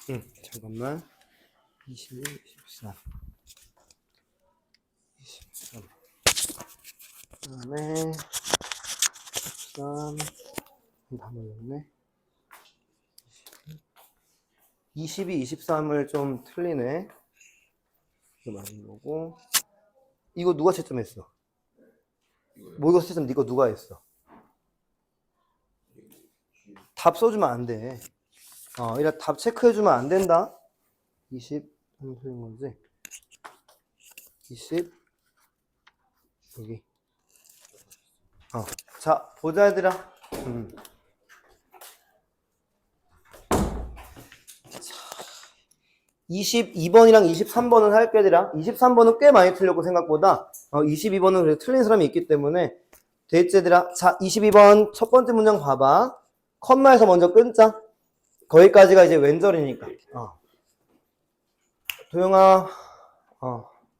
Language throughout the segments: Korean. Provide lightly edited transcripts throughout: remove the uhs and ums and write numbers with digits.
잠깐만. 21, 24. 23. 그 다음에 13. 다 몰렸네. 22, 23을 좀 틀리네. 이거 맞는 거고. 이거 누가 채점했어? 뭐 이거 채점 이거 누가 했어? 답 써주면 안 돼. 이래 답 체크해주면 안 된다. 20, 틀린 건지. 20, 여기. 자, 보자, 얘들아. 22번이랑 23번은 할게, 얘들아. 23번은 꽤 많이 틀렸고, 생각보다. 22번은 그래도 틀린 사람이 있기 때문에. 됐지, 얘들아? 자, 22번 첫 번째 문장 봐봐. 컴마에서 먼저 끊자. 거기까지가 이제 왼절이니까. 도영아,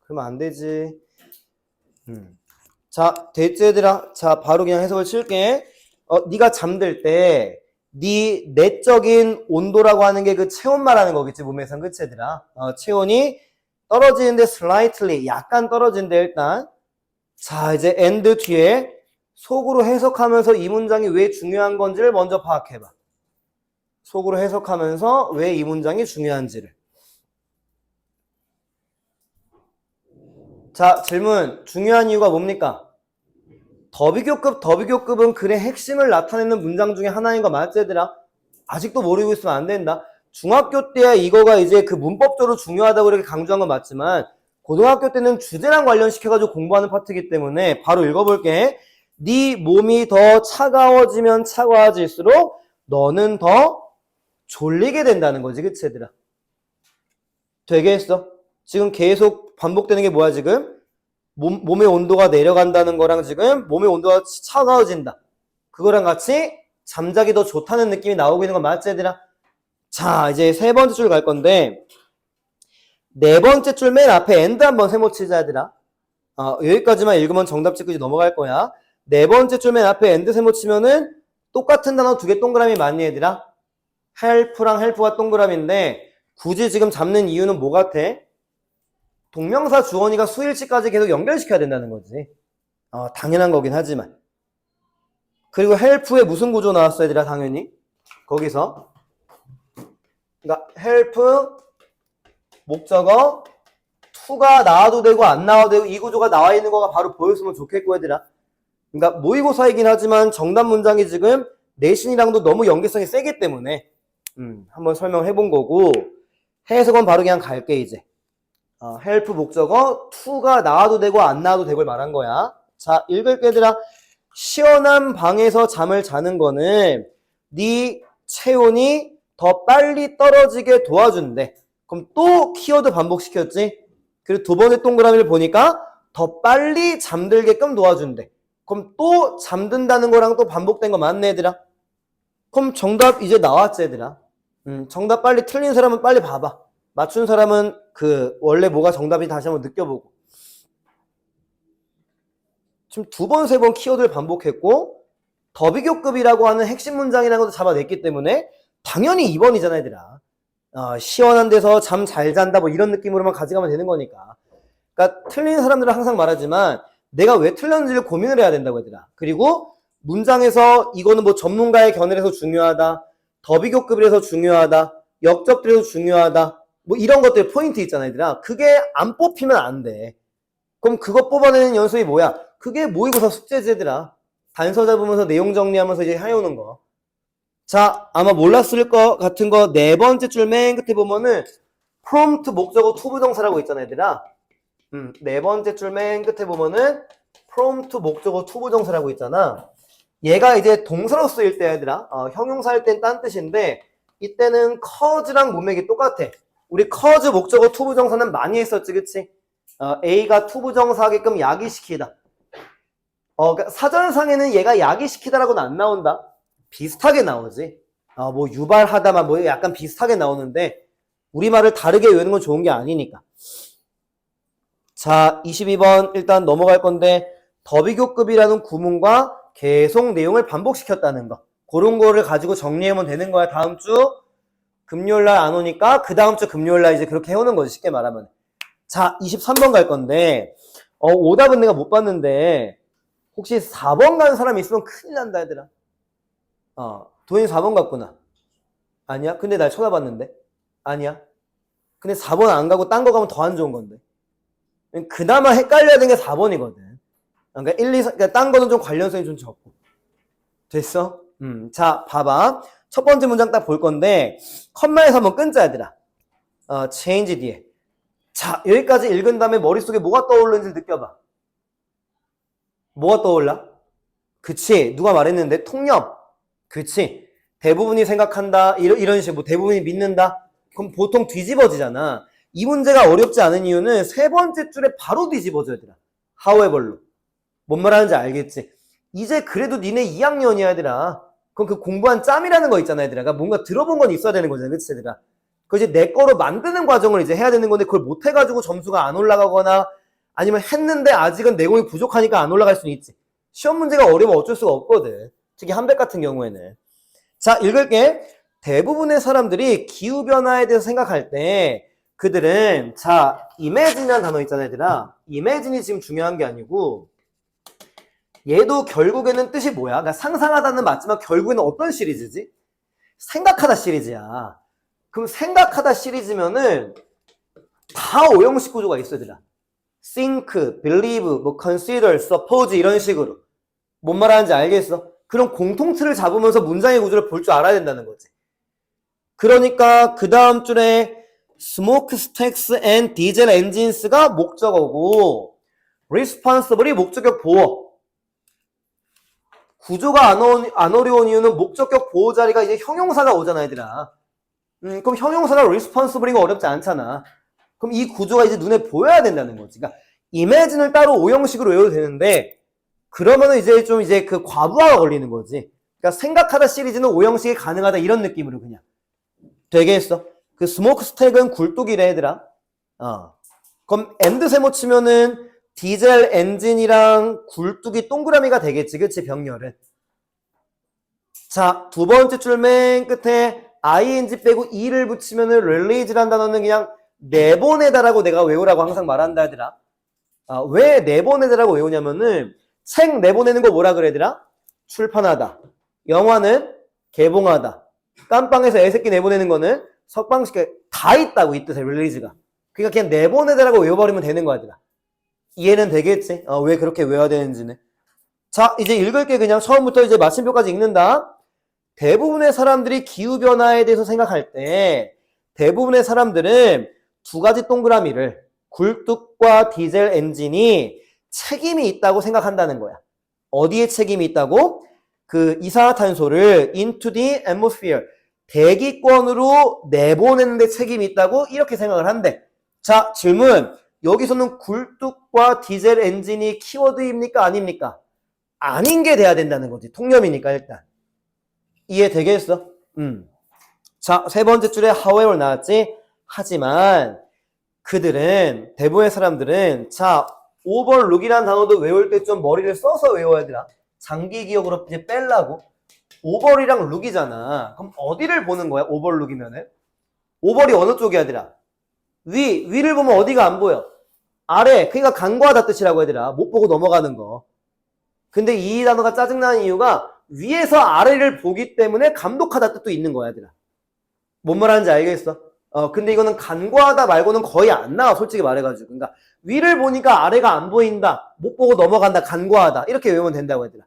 그러면 안 되지. 자, 됐지, 얘들아? 자, 바로 그냥 해석을 칠게. 네가 잠들 때, 네 내적인 온도라고 하는 게 그 체온 말하는 거겠지, 몸에선. 그치, 얘들아? 체온이 떨어지는데 slightly, 약간 떨어진대, 일단. 자, 이제 and 뒤에 속으로 해석하면서 이 문장이 왜 중요한 건지를 먼저 파악해봐. 속으로 해석하면서 왜 이 문장이 중요한지를. 자, 질문. 중요한 이유가 뭡니까? 더비교급은 글의 핵심을 나타내는 문장 중에 하나인 거 맞지, 얘들아? 아직도 모르고 있으면 안 된다. 중학교 때야 이거가 이제 그 문법적으로 중요하다고 이렇게 강조한 건 맞지만, 고등학교 때는 주제랑 관련시켜가지고 공부하는 파트이기 때문에 바로 읽어볼게. 네 몸이 더 차가워지면 차가워질수록 너는 더 졸리게 된다는 거지, 그치, 얘들아? 되겠어? 지금 계속 반복되는 게 뭐야, 지금? 몸의 온도가 내려간다는 거랑 지금 몸의 온도가 차가워진다. 그거랑 같이 잠자기 더 좋다는 느낌이 나오고 있는 건 맞지, 얘들아? 자, 이제 세 번째 줄 갈 건데, 네 번째 줄 맨 앞에 and 한번 세모 치자, 얘들아. 여기까지만 읽으면 정답 찍고 넘어갈 거야. 네 번째 줄 맨 앞에 and 세모 치면은 똑같은 단어 두 개 동그라미 맞니, 얘들아? help랑 help가 동그라미인데, 굳이 지금 잡는 이유는 뭐 같아? 동명사 주어니가 수일치까지 계속 연결시켜야 된다는 거지. 당연한 거긴 하지만. 그리고 help에 무슨 구조 나왔어, 얘들아, 당연히? 거기서. 그러니까 help, 목적어, to가 나와도 되고 안 나와도 되고 이 구조가 나와 있는 거가 바로 보였으면 좋겠고, 얘들아. 그러니까 모의고사이긴 하지만 정답 문장이 지금 내신이랑도 너무 연계성이 세기 때문에 한번 설명을 해본 거고, 해석은 바로 그냥 갈게, 이제. help 목적어 to가 나와도 되고 안 나와도 되고를 말한 거야. 자, 읽을게, 얘들아. 시원한 방에서 잠을 자는 거는 네 체온이 더 빨리 떨어지게 도와준대. 그럼 또 키워드 반복시켰지? 그리고 두 번째 동그라미를 보니까 더 빨리 잠들게끔 도와준대. 그럼 또 잠든다는 거랑 또 반복된 거 맞네, 얘들아? 그럼 정답 이제 나왔지, 얘들아? 정답 빨리 틀린 사람은 빨리 봐봐. 맞춘 사람은 원래 뭐가 정답인지 다시 한번 느껴보고. 지금 두 번, 세 번 키워드를 반복했고, 더비교급이라고 하는 핵심 문장이라는 것도 잡아냈기 때문에 당연히 2번이잖아, 얘들아. 시원한 데서 잠 잘 잔다, 뭐 이런 느낌으로만 가져가면 되는 거니까. 그러니까 틀린 사람들은 항상 말하지만 내가 왜 틀렸는지를 고민을 해야 된다고, 얘들아. 그리고 문장에서 이거는 뭐 전문가의 견해에서 중요하다, 더비교급이라서 중요하다, 역접들에서 중요하다, 뭐 이런 것들 포인트 있잖아, 얘들아. 그게 안 뽑히면 안 돼. 그럼 그거 뽑아내는 연습이 뭐야? 그게 모의고사 숙제지, 얘들아. 단서 잡으면서 내용 정리하면서 이제 해오는 거. 자, 아마 몰랐을 것 같은 거 네 번째 줄 맨 끝에 보면은 prompt 목적어 투부정사라고 있잖아, 얘들아. 네 번째 줄 맨 끝에 보면은 prompt 목적어 투부정사라고 있잖아. 얘가 이제 동사로 쓰일 때, 얘들아. 형용사 할 땐 딴 뜻인데 이때는 cause랑 문맥이 똑같아. 우리 cause 목적어 투부정사는 많이 했었지, 그치? A가 투부정사하게끔 야기시키다. 그러니까 사전상에는 얘가 야기시키다라고는 안 나온다. 비슷하게 나오지. 뭐 유발하다, 뭐 약간 비슷하게 나오는데 우리말을 다르게 외우는 건 좋은 게 아니니까. 자, 22번 일단 넘어갈 건데 더비교급이라는 구문과 계속 내용을 반복시켰다는 거. 그런 거를 가지고 정리하면 되는 거야. 다음 주 금요일날 안 오니까 그 다음 주 금요일날 이제 그렇게 해오는 거지, 쉽게 말하면. 자, 23번 갈 건데, 오답은 내가 못 봤는데, 혹시 4번 간 사람 있으면 큰일 난다, 얘들아. 도현이 4번 갔구나. 아니야? 근데 날 쳐다봤는데? 아니야? 근데 4번 안 가고 딴 거 가면 더 안 좋은 건데. 그나마 헷갈려야 되는 게 4번이거든. 그러니까 1, 2, 4, 그러니까 딴 거는 좀 관련성이 좀 적고. 됐어? 자, 봐봐. 첫 번째 문장 딱 볼 건데, 컴마에서 한번 끊자, 얘들아. change 뒤에. 자, 여기까지 읽은 다음에 머릿속에 뭐가 떠오르는지 느껴봐. 뭐가 떠올라? 그치. 누가 말했는데? 통념. 그치. 대부분이 생각한다. 이런 식으로. 뭐 대부분이 믿는다. 그럼 보통 뒤집어지잖아. 이 문제가 어렵지 않은 이유는 세 번째 줄에 바로 뒤집어져야 되라. however로. 뭔 말하는지 알겠지? 이제 그래도 니네 2학년이야, 얘들아. 그럼 그 공부한 짬이라는 거 있잖아, 얘들아. 그러니까 뭔가 들어본 건 있어야 되는 거잖아, 그치, 얘들아? 그 이제 내 거로 만드는 과정을 이제 해야 되는 건데 그걸 못 해가지고 점수가 안 올라가거나 아니면 했는데 아직은 내공이 부족하니까 안 올라갈 수는 있지. 시험 문제가 어려우면 어쩔 수가 없거든. 특히 한백 같은 경우에는. 자, 읽을게. 대부분의 사람들이 기후변화에 대해서 생각할 때 그들은 자, imagine이라는 단어 있잖아, 얘들아. imagine이 지금 중요한 게 아니고 얘도 결국에는 뜻이 뭐야? 그러니까 상상하다는 맞지만 결국에는 어떤 시리즈지? 생각하다 시리즈야. 그럼 생각하다 시리즈면은 다 오형식 구조가 있어, 얘들아. think, believe, 뭐 consider, suppose 이런 식으로. 뭔 말하는지 알겠어? 그런 공통틀을 잡으면서 문장의 구조를 볼 줄 알아야 된다는 거지. 그러니까 그 다음 줄에 smokestacks and diesel engines가 목적어고 responsible이 목적격 보어. 구조가 안 어려운 이유는 목적격 보호 자리가 이제 형용사가 오잖아, 얘들아. 그럼 형용사가 responsible이가 어렵지 않잖아. 그럼 이 구조가 이제 눈에 보여야 된다는 거지. 그러니까 imagine을 따로 오형식으로 외워도 되는데 그러면은 이제 좀 이제 그 과부하가 걸리는 거지. 그러니까 생각하다 시리즈는 오형식이 가능하다 이런 느낌으로 그냥 되겠어. 그 스모크스택은 굴뚝이래, 얘들아. 그럼 엔드 세모 치면은 디젤 엔진이랑 굴뚝이 동그라미가 되겠지, 그치? 병렬은. 자, 두 번째 줄 맨 끝에 ing 빼고 e를 붙이면은 release란 단어는 그냥 내보내다라고 내가 외우라고 항상 말한다, 얘들아. 왜 내보내다라고 외우냐면은 책 내보내는 거 뭐라 그래, 얘들아? 출판하다. 영화는 개봉하다. 깜빵에서 애새끼 내보내는 거는 석방시켜 다 있다고 이 뜻에 release가. 그러니까 그냥 내보내다라고 외워버리면 되는 거야, 얘들아. 이해는 되겠지? 왜 그렇게 외워야 되는지는. 자, 이제 읽을게. 그냥 처음부터 이제 마침표까지 읽는다. 대부분의 사람들이 기후변화에 대해서 생각할 때 대부분의 사람들은 두 가지 동그라미를 굴뚝과 디젤 엔진이 책임이 있다고 생각한다는 거야. 어디에 책임이 있다고? 그 이산화탄소를 into the atmosphere, 대기권으로 내보내는 데 책임이 있다고 이렇게 생각을 한대. 자, 질문. 여기서는 굴뚝과 디젤 엔진이 키워드입니까? 아닙니까? 아닌 게 돼야 된다는 거지. 통념이니까 일단. 이해되겠어? 자, 세 번째 줄에 however 나왔지? 하지만 그들은 대부분의 사람들은 자, overlook이라는 단어도 외울 때 좀 머리를 써서 외워야 되나? 장기 기억으로 이제 빼려고. over이랑 look이잖아. 그럼 어디를 보는 거야? overlook이면은? over이 어느 쪽이야, 얘들아? 위를 보면 어디가 안 보여? 아래. 그러니까 간과하다 뜻이라고 얘들아. 못 보고 넘어가는 거. 근데 이 단어가 짜증나는 이유가 위에서 아래를 보기 때문에 감독하다 뜻도 있는 거야, 얘들아. 뭔 말하는지 알겠어? 근데 이거는 간과하다 말고는 거의 안 나와, 솔직히 말해가지고. 그러니까 위를 보니까 아래가 안 보인다. 못 보고 넘어간다. 간과하다. 이렇게 외우면 된다고, 얘들아.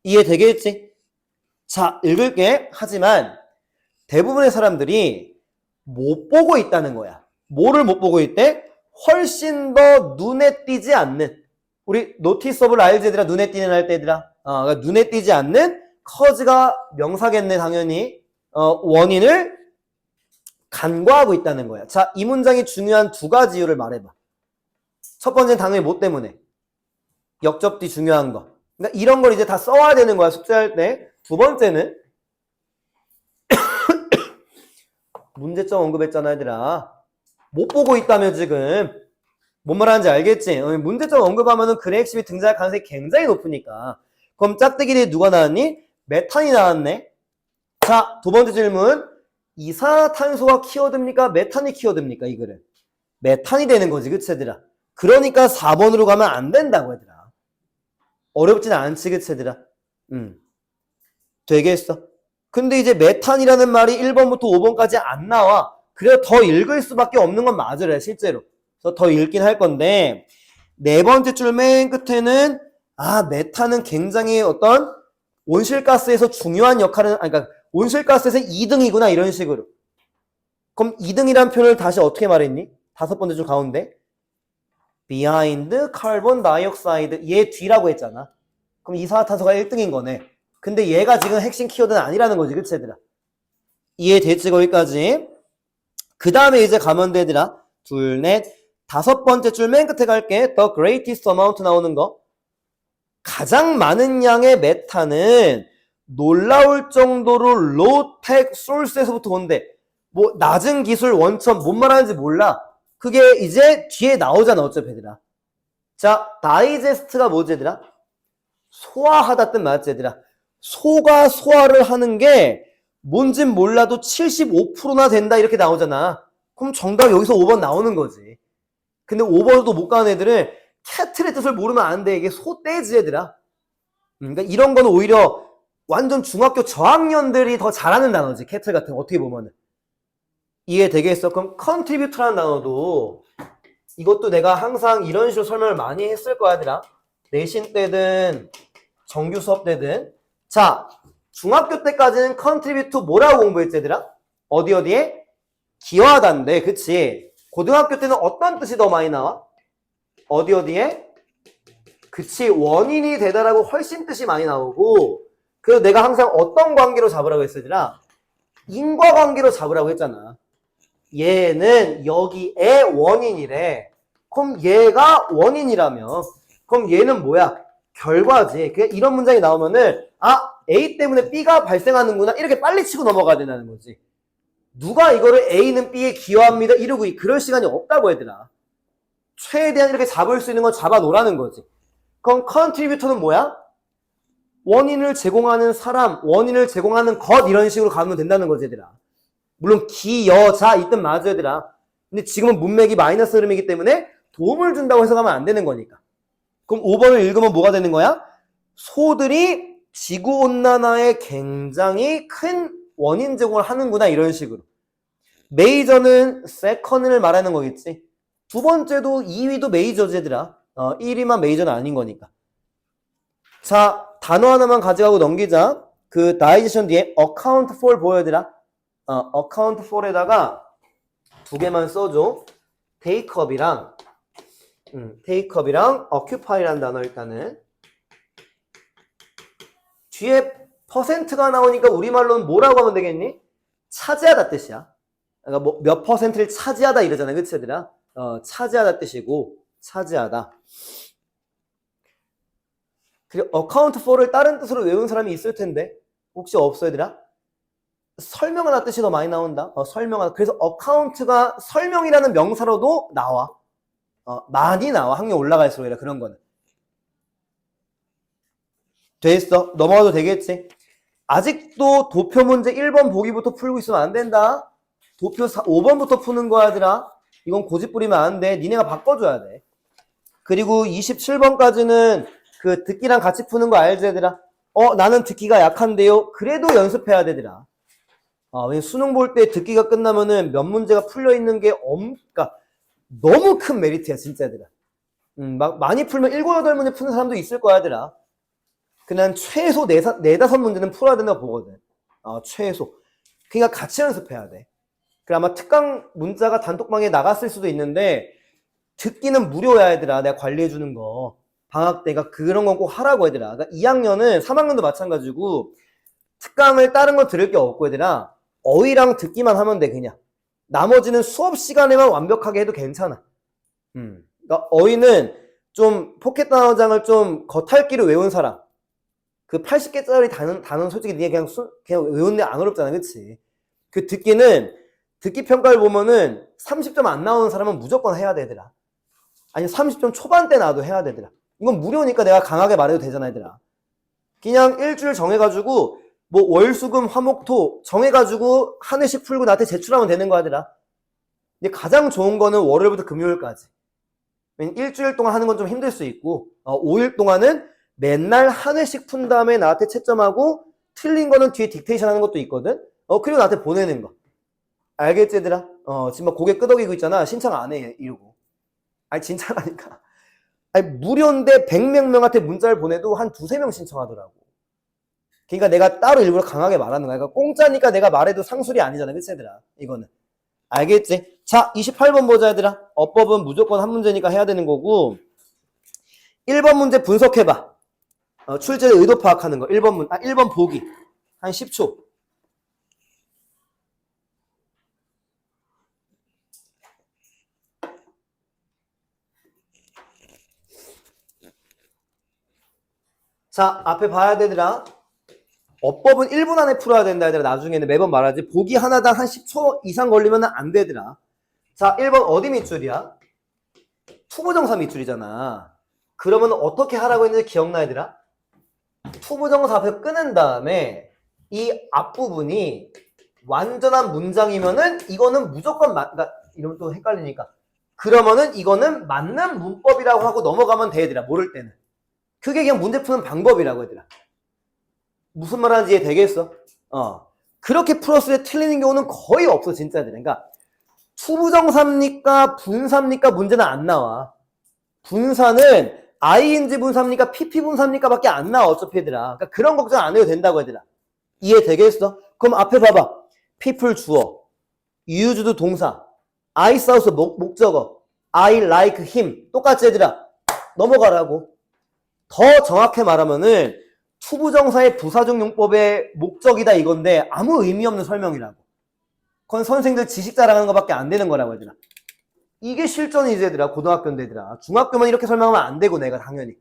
이해되겠지? 자, 읽을게. 하지만 대부분의 사람들이 못 보고 있다는 거야. 뭐를 못 보고 있대? 훨씬 더 눈에 띄지 않는, 우리 노티서블 알지, 얘들아? 눈에 띄는 할 때, 얘들아. 그러니까 눈에 띄지 않는 커즈가 명사겠네, 당연히. 원인을 간과하고 있다는 거야. 자, 이 문장이 중요한 두 가지 이유를 말해봐. 첫 번째는 당연히 뭐 때문에? 역접뒤 중요한 거. 그러니까 이런 걸 이제 다 써와야 되는 거야, 숙제할 때. 두 번째는 문제점 언급했잖아, 얘들아. 못 보고 있다며, 지금. 뭔 말하는지 알겠지? 문제점 언급하면은 글의 핵심이 등장할 가능성이 굉장히 높으니까. 그럼 짝대기에 누가 나왔니? 메탄이 나왔네. 자, 두 번째 질문. 이산화탄소가 키워드입니까? 메탄이 키워드입니까? 이거를. 메탄이 되는 거지, 그치, 얘들아? 그러니까 4번으로 가면 안 된다고, 얘들아. 어렵진 않지, 그치, 얘들아? 되겠어. 근데 이제 메탄이라는 말이 1번부터 5번까지 안 나와. 그래서 더 읽을 수밖에 없는 건 맞으래, 실제로. 그래서 더 읽긴 할 건데, 네 번째 줄 맨 끝에는, 메탄은 굉장히 어떤 온실가스에서 중요한 역할을, 그러니까 온실가스에서 2등이구나, 이런 식으로. 그럼 2등이란 표현을 다시 어떻게 말했니? 다섯 번째 줄 가운데. behind carbon dioxide. 얘 뒤라고 했잖아. 그럼 이산화탄소가 1등인 거네. 근데 얘가 지금 핵심 키워드는 아니라는 거지, 그치, 얘들아? 이해됐지, 거기까지? 그 다음에 이제 가면 돼, 얘들아. 둘, 넷, 다섯 번째 줄 맨 끝에 갈게. The greatest amount 나오는 거. 가장 많은 양의 메탄은 놀라울 정도로 low-tech source에서부터 온대. 뭐 낮은 기술 원천 뭔 말하는지 몰라. 그게 이제 뒤에 나오잖아, 어차피 얘들아. 자, 다이제스트가 뭐지, 얘들아? 소화하다 뜻 맞지, 얘들아? 소가 소화를 하는 게 뭔진 몰라도 75%나 된다 이렇게 나오잖아. 그럼 정답 여기서 5번 나오는 거지. 근데 5번도 못 가는 애들은 캐틀의 뜻을 모르면 안 돼. 이게 소떼지, 얘들아. 그러니까 이런 거는 오히려 완전 중학교 저학년들이 더 잘하는 단어지, 캐틀 같은 거 어떻게 보면은. 이해되겠어? 그럼 contribute라는 단어도 이것도 내가 항상 이런 식으로 설명을 많이 했을 거야, 얘들아. 내신 때든 정규 수업 때든. 자, 중학교 때까지는 contribute 뭐라고 공부했지, 얘들아? 어디에? 기여하다인데, 그치? 고등학교 때는 어떤 뜻이 더 많이 나와? 어디에? 그치, 원인이 되다라고 훨씬 뜻이 많이 나오고, 그래서 내가 항상 어떤 관계로 잡으라고 했으니라? 인과관계로 잡으라고 했잖아. 얘는 여기에 원인이래. 그럼 얘가 원인이라면, 그럼 얘는 뭐야? 결과지. 이런 문장이 나오면은, A 때문에 B가 발생하는구나. 이렇게 빨리 치고 넘어가야 된다는 거지. 누가 이거를 A는 B에 기여합니다. 이러고 그럴 시간이 없다고, 얘들아. 최대한 이렇게 잡을 수 있는 건 잡아 놓으라는 거지. 그럼 컨트리뷰터는 뭐야? 원인을 제공하는 사람, 원인을 제공하는 것 이런 식으로 가면 된다는 거지, 얘들아. 물론 기여자 이 뜻 맞아, 얘들아. 근데 지금은 문맥이 마이너스 흐름이기 때문에 도움을 준다고 해석하면 안 되는 거니까. 그럼 5번을 읽으면 뭐가 되는 거야? 소들이 지구온난화에 굉장히 큰 원인 제공을 하는구나, 이런 식으로. 메이저는 세컨을 말하는 거겠지. 두 번째도 2위도 메이저지, 얘들아. 1위만 메이저는 아닌 거니까. 자, 단어 하나만 가져가고 넘기자. 그 다이제션 뒤에 account for 보여드라. account for에다가 두 개만 써줘. take up이랑 occupy라는 단어 일단은. 뒤에 퍼센트가 나오니까 우리말로는 뭐라고 하면 되겠니? 차지하다 뜻이야. 그러니까 뭐 몇 퍼센트를 차지하다 이러잖아, 그치, 얘들아? 차지하다 뜻이고, 차지하다. 그리고 account for를 다른 뜻으로 외운 사람이 있을 텐데, 혹시 없어, 얘들아? 설명하다 뜻이 더 많이 나온다. 설명하다. 그래서 account가 설명이라는 명사로도 나와. 많이 나와. 학년 올라갈수록 그런 거는. 됐어. 넘어가도 되겠지? 아직도 도표 문제 1번 보기부터 풀고 있으면 안 된다. 도표 5번부터 푸는 거야, 얘들아. 이건 고집 부리면 안 돼. 니네가 바꿔줘야 돼. 그리고 27번까지는 그 듣기랑 같이 푸는 거 알지, 얘들아? 나는 듣기가 약한데요. 그래도 연습해야 되더라. 왜냐면 수능 볼 때 듣기가 끝나면은 몇 문제가 풀려 있는 게 그러니까 너무 큰 메리트야, 진짜, 얘들아. 막 많이 풀면 7, 8문제 푸는 사람도 있을 거야, 얘들아. 그냥 최소 4, 5문제는 풀어야 된다고 보거든. 최소. 그러니까 같이 연습해야 돼. 그래, 아마 특강 문자가 단톡방에 나갔을 수도 있는데, 듣기는 무료야, 얘들아. 내가 관리해주는 거. 방학 때가 그런 건 꼭 하라고, 얘들아. 그러니까 2학년은, 3학년도 마찬가지고, 특강을 다른 거 들을 게 없고, 얘들아. 어휘랑 듣기만 하면 돼, 그냥. 나머지는 수업 시간에만 완벽하게 해도 괜찮아. 그러니까 어휘는 좀 포켓 단어장을 좀 겉핥기로 외운 사람. 그 80개짜리 단어는 솔직히 니가 그냥 외우는데 안 어렵잖아, 그치? 그 듣기는, 듣기 평가를 보면은 30점 안 나오는 사람은 무조건 해야 되더라. 아니, 30점 초반대 나도 해야 되더라. 이건 무료니까 내가 강하게 말해도 되잖아, 얘들아. 그냥 일주일 정해가지고 뭐 월수금 화목토 정해가지고 한 회씩 풀고 나한테 제출하면 되는 거 하더라. 근데 가장 좋은 거는 월요일부터 금요일까지. 일주일 동안 하는 건 좀 힘들 수 있고 5일 동안은 맨날 한 회씩 푼 다음에 나한테 채점하고 틀린 거는 뒤에 딕테이션 하는 것도 있거든. 그리고 나한테 보내는 거. 알겠지 얘들아? 지금 막 고개 끄덕이고 있잖아. 신청 안 해 이러고. 아니 진짜라니까. 아니 무료인데 100명 명한테 문자를 보내도 한 두세 명 신청하더라고. 그러니까 내가 따로 일부러 강하게 말하는 거야. 그러니까 공짜니까 내가 말해도 상술이 아니잖아. 그치 얘들아? 이거는. 알겠지? 자 28번 보자 얘들아. 어법은 무조건 한 문제니까 해야 되는 거고 1번 문제 분석해봐. 출제의 의도 파악하는 거. 1번 보기. 한 10초. 자, 앞에 봐야 되더라. 어법은 1분 안에 풀어야 된다 얘들아. 나중에는 매번 말하지. 보기 하나당 한 10초 이상 걸리면 안 되더라. 자, 1번 어디 밑줄이야? 투부정사 밑줄이잖아. 그러면 어떻게 하라고 했는지 기억나 얘들아? 투부정사 앞에 끊은 다음에 이 앞부분이 완전한 문장이면은 이거는 무조건 그러니까 이러면 또 헷갈리니까 그러면은 이거는 맞는 문법이라고 하고 넘어가면 돼 얘들아. 모를 때는. 그게 그냥 문제 푸는 방법이라고 얘들아. 무슨 말 하는지 이해 되겠어? 그렇게 풀었을 때 틀리는 경우는 거의 없어 진짜 얘들아. 그러니까 투부정사입니까 분사입니까 문제는 안 나와. 분사는 ing 분사입니까 pp 분사입니까 밖에 안 나와 어차피 얘들아. 그러니까 그런 걱정 안 해도 된다고 얘들아. 이해 되겠어? 그럼 앞에 봐봐. people 주어, used 동사, I saw 목적어, I like him 똑같이 얘들아. 넘어가라고. 더 정확히 말하면은 투부정사의 부사적 용법의 목적이다 이건데 아무 의미 없는 설명이라고. 그건 선생들 지식 자랑하는 것밖에 안 되는 거라고 얘들아. 이게 실전이지 얘들아. 고등학교인데 얘들아. 중학교만 이렇게 설명하면 안 되고 내가 당연히.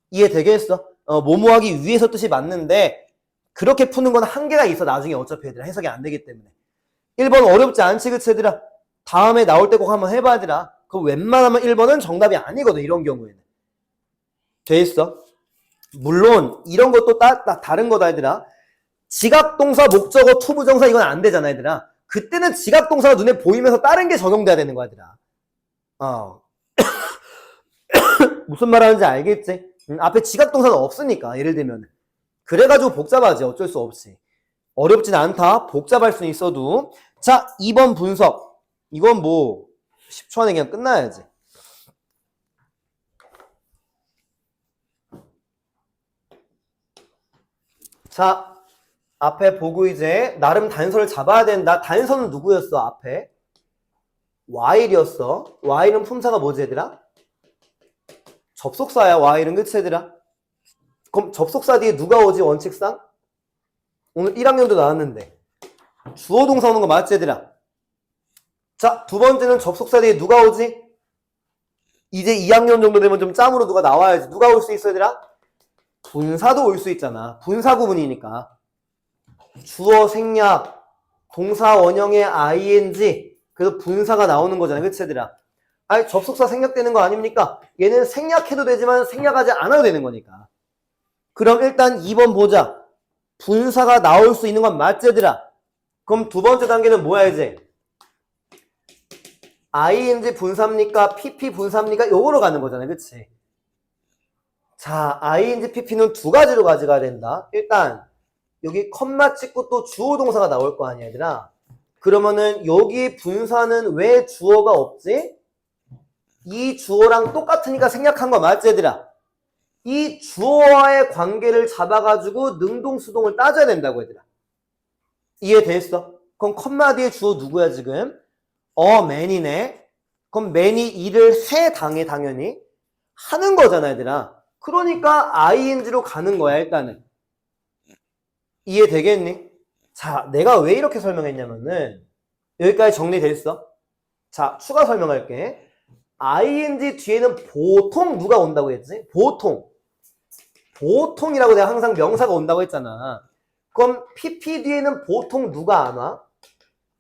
이해 되겠어? 뭐뭐하기 위해서 뜻이 맞는데 그렇게 푸는 건 한계가 있어 나중에 어차피 얘들아. 해석이 안 되기 때문에. 1번 어렵지 않지 그치 얘들아. 다음에 나올 때 꼭 한번 해봐 얘들아. 그럼 웬만하면 1번은 정답이 아니거든 이런 경우에는. 돼 있어? 물론 이런 것도 다른 거다 얘들아. 지각동사 목적어 투부정사 이건 안 되잖아 얘들아. 그때는 지각동사가 눈에 보이면서 다른 게 적용돼야 되는 거야 얘들아. 무슨 말 하는지 알겠지? 앞에 지각동사는 없으니까 예를 들면 그래가지고 복잡하지 어쩔 수 없이. 어렵진 않다. 복잡할 수는 있어도. 자 2번 분석. 이건 뭐 10초 안에 그냥 끝나야지. 자 앞에 보고 이제 나름 단서를 잡아야 된다. 단서는 누구였어 앞에? while이었어. while은 품사가 뭐지 얘들아? 접속사야 while은 그치 얘들아? 그럼 접속사 뒤에 누가 오지 원칙상? 오늘 1학년도 나왔는데 주어 동사 오는 거 맞지 얘들아? 자 두 번째는 접속사 뒤에 누가 오지? 이제 2학년 정도 되면 좀 짬으로 누가 나와야지. 누가 올 수 있어 얘들아? 분사도 올 수 있잖아. 분사 구문이니까. 주어 생략 동사 원형의 ing 그래서 분사가 나오는 거잖아. 그치 얘들아? 아니 접속사 생략되는 거 아닙니까? 얘는 생략해도 되지만 생략하지 않아도 되는 거니까. 그럼 일단 2번 보자. 분사가 나올 수 있는 건 맞지 얘들아? 그럼 두 번째 단계는 뭐야 이제? ing 분사입니까? pp 분사입니까? 요거로 가는 거잖아. 그치? 자 ing pp는 두 가지로 가져가야 된다. 일단 여기 컴마 찍고 또 주어 동사가 나올 거 아니야 얘들아. 그러면은 여기 분사는 왜 주어가 없지? 이 주어랑 똑같으니까 생략한 거 맞지 얘들아? 이 주어와의 관계를 잡아가지고 능동수동을 따져야 된다고 얘들아. 이해됐어? 그럼 컴마 뒤에 주어 누구야 지금? man이네. 그럼 man이 일을 해 당연히 하는 거잖아 얘들아. 그러니까 ing로 가는 거야 일단은. 이해되겠니? 자, 내가 왜 이렇게 설명했냐면은 여기까지 정리됐어? 자, 추가 설명할게. ing 뒤에는 보통 누가 온다고 했지? 보통이라고 내가 항상 명사가 온다고 했잖아. 그럼 pp 뒤에는 보통 누가 안 와?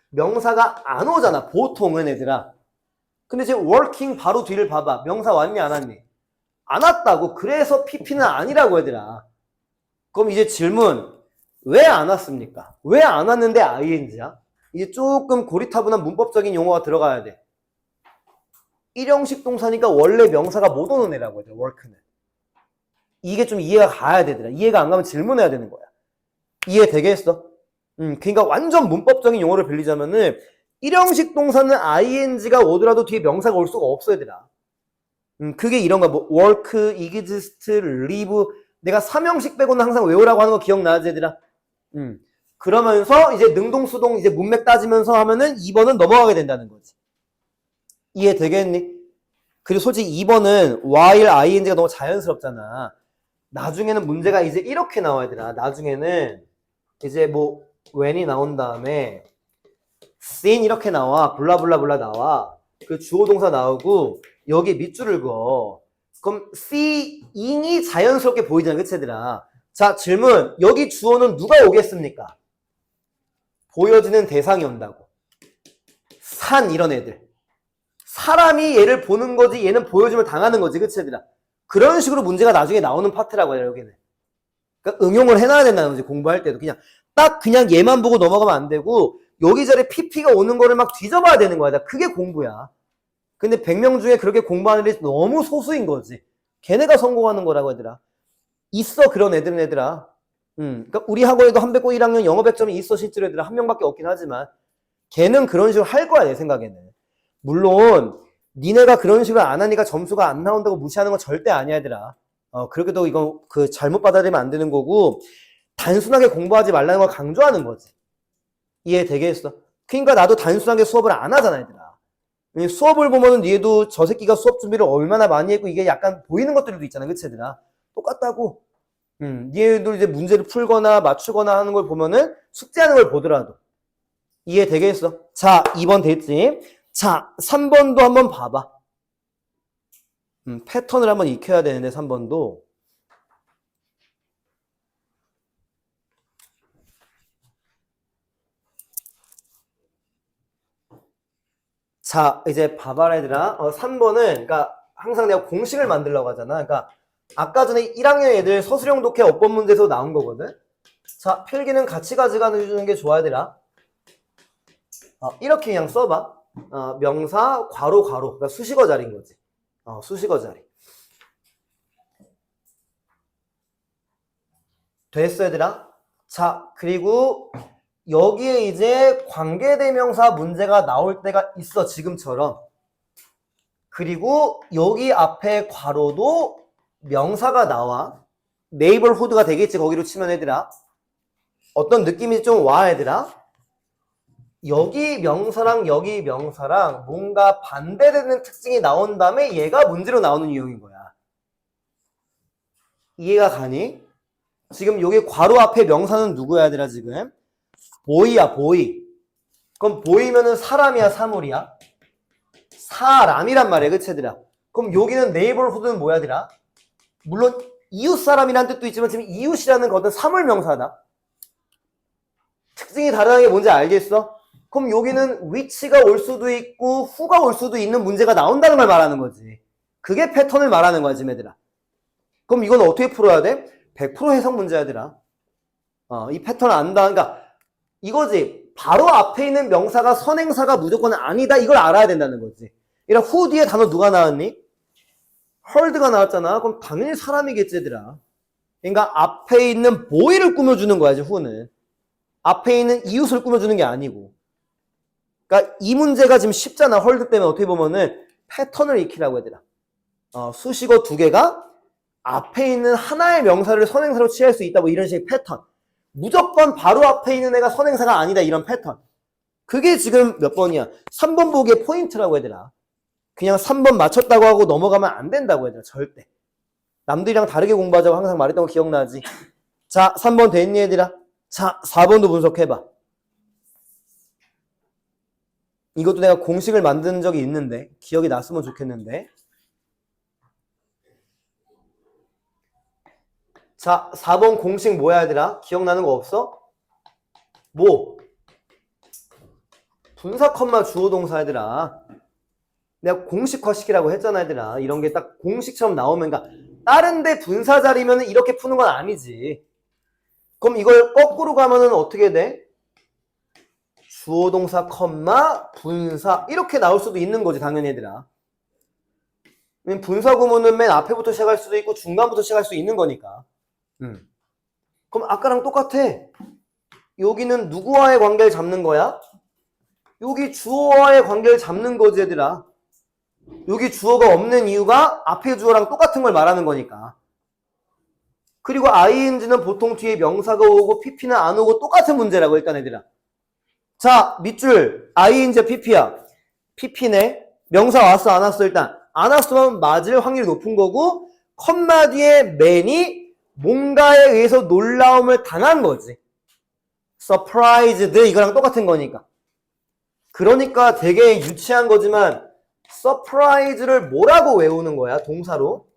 명사가 안 오잖아. 보통은 얘들아. 근데 지금 working 바로 뒤를 봐봐. 명사 왔니 안 왔니? 안 왔다고. 그래서 pp는 아니라고 얘들아. 그럼 이제 질문. 왜 안 왔습니까? 왜 안 왔는데 ing야? 이제 조금 고리타분한 문법적인 용어가 들어가야 돼. 일형식 동사니까 원래 명사가 못 오는 애라고 해요. work는. 이게 좀 이해가 가야 되더라. 이해가 안 가면 질문해야 되는 거야. 이해 되겠어? 그러니까 완전 문법적인 용어를 빌리자면은 일형식 동사는 ing가 오더라도 뒤에 명사가 올 수가 없어 얘들아. 그게 이런 거야. 뭐 work, exist, live. 내가 3형식 빼고는 항상 외우라고 하는 거 기억나지 얘들아? 그러면서 이제 능동수동 이제 문맥 따지면서 하면은 2번은 넘어가게 된다는 거지. 이해 되겠니? 그리고 솔직히 2번은 while ing가 너무 자연스럽잖아. 나중에는 문제가 이제 이렇게 나와야 되나. 나중에는 이제 뭐 when이 나온 다음에 seen 이렇게 나와. 블라블라블라 나와. 그 주어 동사 나오고 여기 밑줄을 그어. 그럼 seeing이 자연스럽게 보이잖아. 그치 얘들아? 자 질문. 여기 주어는 누가 오겠습니까? 보여지는 대상이 온다고. 산 이런 애들. 사람이 얘를 보는 거지 얘는 보여주면 당하는 거지. 그치 얘들아? 그런 식으로 문제가 나중에 나오는 파트라고 해요. 여기는. 그러니까 응용을 해놔야 된다는 거지. 공부할 때도. 그냥 얘만 보고 넘어가면 안 되고 여기저기 PP가 오는 거를 막 뒤져봐야 되는 거야. 그게 공부야. 근데 100명 중에 그렇게 공부하는 애들이 너무 소수인 거지. 걔네가 성공하는 거라고 얘들아. 있어 그런 애들은 얘들아. 그러니까 우리 학원에도 한백고 1학년 영어 100점이 있어 실제로 얘들아. 한 명밖에 없긴 하지만 걔는 그런 식으로 할 거야 내 생각에는. 물론 니네가 그런 식으로 안 하니까 점수가 안 나온다고 무시하는 건 절대 아니야 얘들아. 그렇게도 이건 그 잘못 받아들이면 안 되는 거고 단순하게 공부하지 말라는 걸 강조하는 거지. 이해 되겠어? 그러니까 나도 단순하게 수업을 안 하잖아 얘들아. 수업을 보면은 얘도 저 새끼가 수업 준비를 얼마나 많이 했고 이게 약간 보이는 것들도 있잖아. 그치 얘들아? 똑같다고. 얘도 이제 문제를 풀거나 맞추거나 하는 걸 보면은 숙제하는 걸 보더라도 이해 되겠어? 자 2번 됐지? 자 3번도 한번 봐봐. 패턴을 한번 익혀야 되는데 3번도 자 이제 봐봐라 얘들아. 3번은 그러니까 항상 내가 공식을 만들려고 하잖아. 그러니까 아까 전에 1학년 애들 서술형 독해 어법 문제에서 나온 거거든. 자 필기는 같이 가져가는 게 좋아 얘들아. 이렇게 그냥 써봐. 명사 괄호 그러니까 수식어 자리인 거지. 수식어 자리. 됐어 얘들아? 자 그리고 여기에 이제 관계대명사 문제가 나올 때가 있어 지금처럼. 그리고 여기 앞에 괄호도 명사가 나와. 네이버후드가 되겠지 거기로 치면 얘들아. 어떤 느낌이 좀 와 얘들아? 여기 명사랑 여기 명사랑 뭔가 반대되는 특징이 나온 다음에 얘가 문제로 나오는 유형인 거야. 이해가 가니? 지금 여기 괄호 앞에 명사는 누구야 얘들아 지금? 보이야 보이. 그럼 보이면은 사람이야 사물이야? 사람이란 말이야 그치 얘들아? 그럼 여기는 네이버후드는 뭐야 얘들아? 물론 이웃 사람이란 뜻도 있지만 지금 이웃이라는 것은 사물 명사다. 특징이 다르다는 게 뭔지 알겠어? 그럼 여기는 which가 올 수도 있고 who가 올 수도 있는 문제가 나온다는 걸 말하는 거지. 그게 패턴을 말하는 거야 지금 얘들아. 그럼 이건 어떻게 풀어야 돼? 100% 해석 문제야 얘들아. 이 패턴을 안다. 그러니까 이거지. 바로 앞에 있는 명사가 선행사가 무조건 아니다. 이걸 알아야 된다는 거지. 이런 who 뒤에 단어 누가 나왔니? heard가 나왔잖아. 그럼 당연히 사람이겠지 얘들아. 그러니까 앞에 있는 boy를 꾸며주는 거야 이제 who는. 앞에 있는 이웃을 꾸며주는 게 아니고. 그러니까 이 문제가 지금 쉽잖아. heard 때문에 어떻게 보면은 패턴을 익히라고 얘들아. 수식어 두 개가 앞에 있는 하나의 명사를 선행사로 취할 수 있다. 뭐 이런 식의 패턴. 무조건 바로 앞에 있는 애가 선행사가 아니다. 이런 패턴. 그게 지금 몇 번이야? 3번 보기의 포인트라고 얘들아. 그냥 3번 맞췄다고 하고 넘어가면 안 된다고 얘들아. 절대. 남들이랑 다르게 공부하자고 항상 말했던 거 기억나지? 자 3번 됐니 얘들아? 자 4번도 분석해봐. 이것도 내가 공식을 만든 적이 있는데 기억이 났으면 좋겠는데. 자 4번 공식 뭐야 얘들아? 기억나는 거 없어? 뭐? 분사 컴마 주어 동사 얘들아. 내가 공식화시키라고 했잖아 얘들아. 이런 게 딱 공식처럼 나오면 그러니까 다른 데 분사 자리면 이렇게 푸는 건 아니지. 그럼 이걸 거꾸로 가면은 어떻게 돼? 주어 동사 컴마 분사 이렇게 나올 수도 있는 거지 당연히 얘들아. 분사 구문은 맨 앞에부터 시작할 수도 있고 중간부터 시작할 수 있는 거니까. 그럼 아까랑 똑같아. 여기는 누구와의 관계를 잡는 거야? 여기 주어와의 관계를 잡는 거지 얘들아. 여기 주어가 없는 이유가 앞에 주어랑 똑같은 걸 말하는 거니까. 그리고 ing는 보통 뒤에 명사가 오고 pp는 안 오고 똑같은 문제라고 일단 얘들아. 자, 밑줄 ing야 pp야. pp네. 명사 왔어 안 왔어? 일단 안 왔으면 맞을 확률이 높은 거고 컴마 뒤에 man이 뭔가에 의해서 놀라움을 당한 거지. surprised 이거랑 똑같은 거니까. 그러니까 되게 유치한 거지만 surprise를 뭐라고 외우는 거야? 동사로.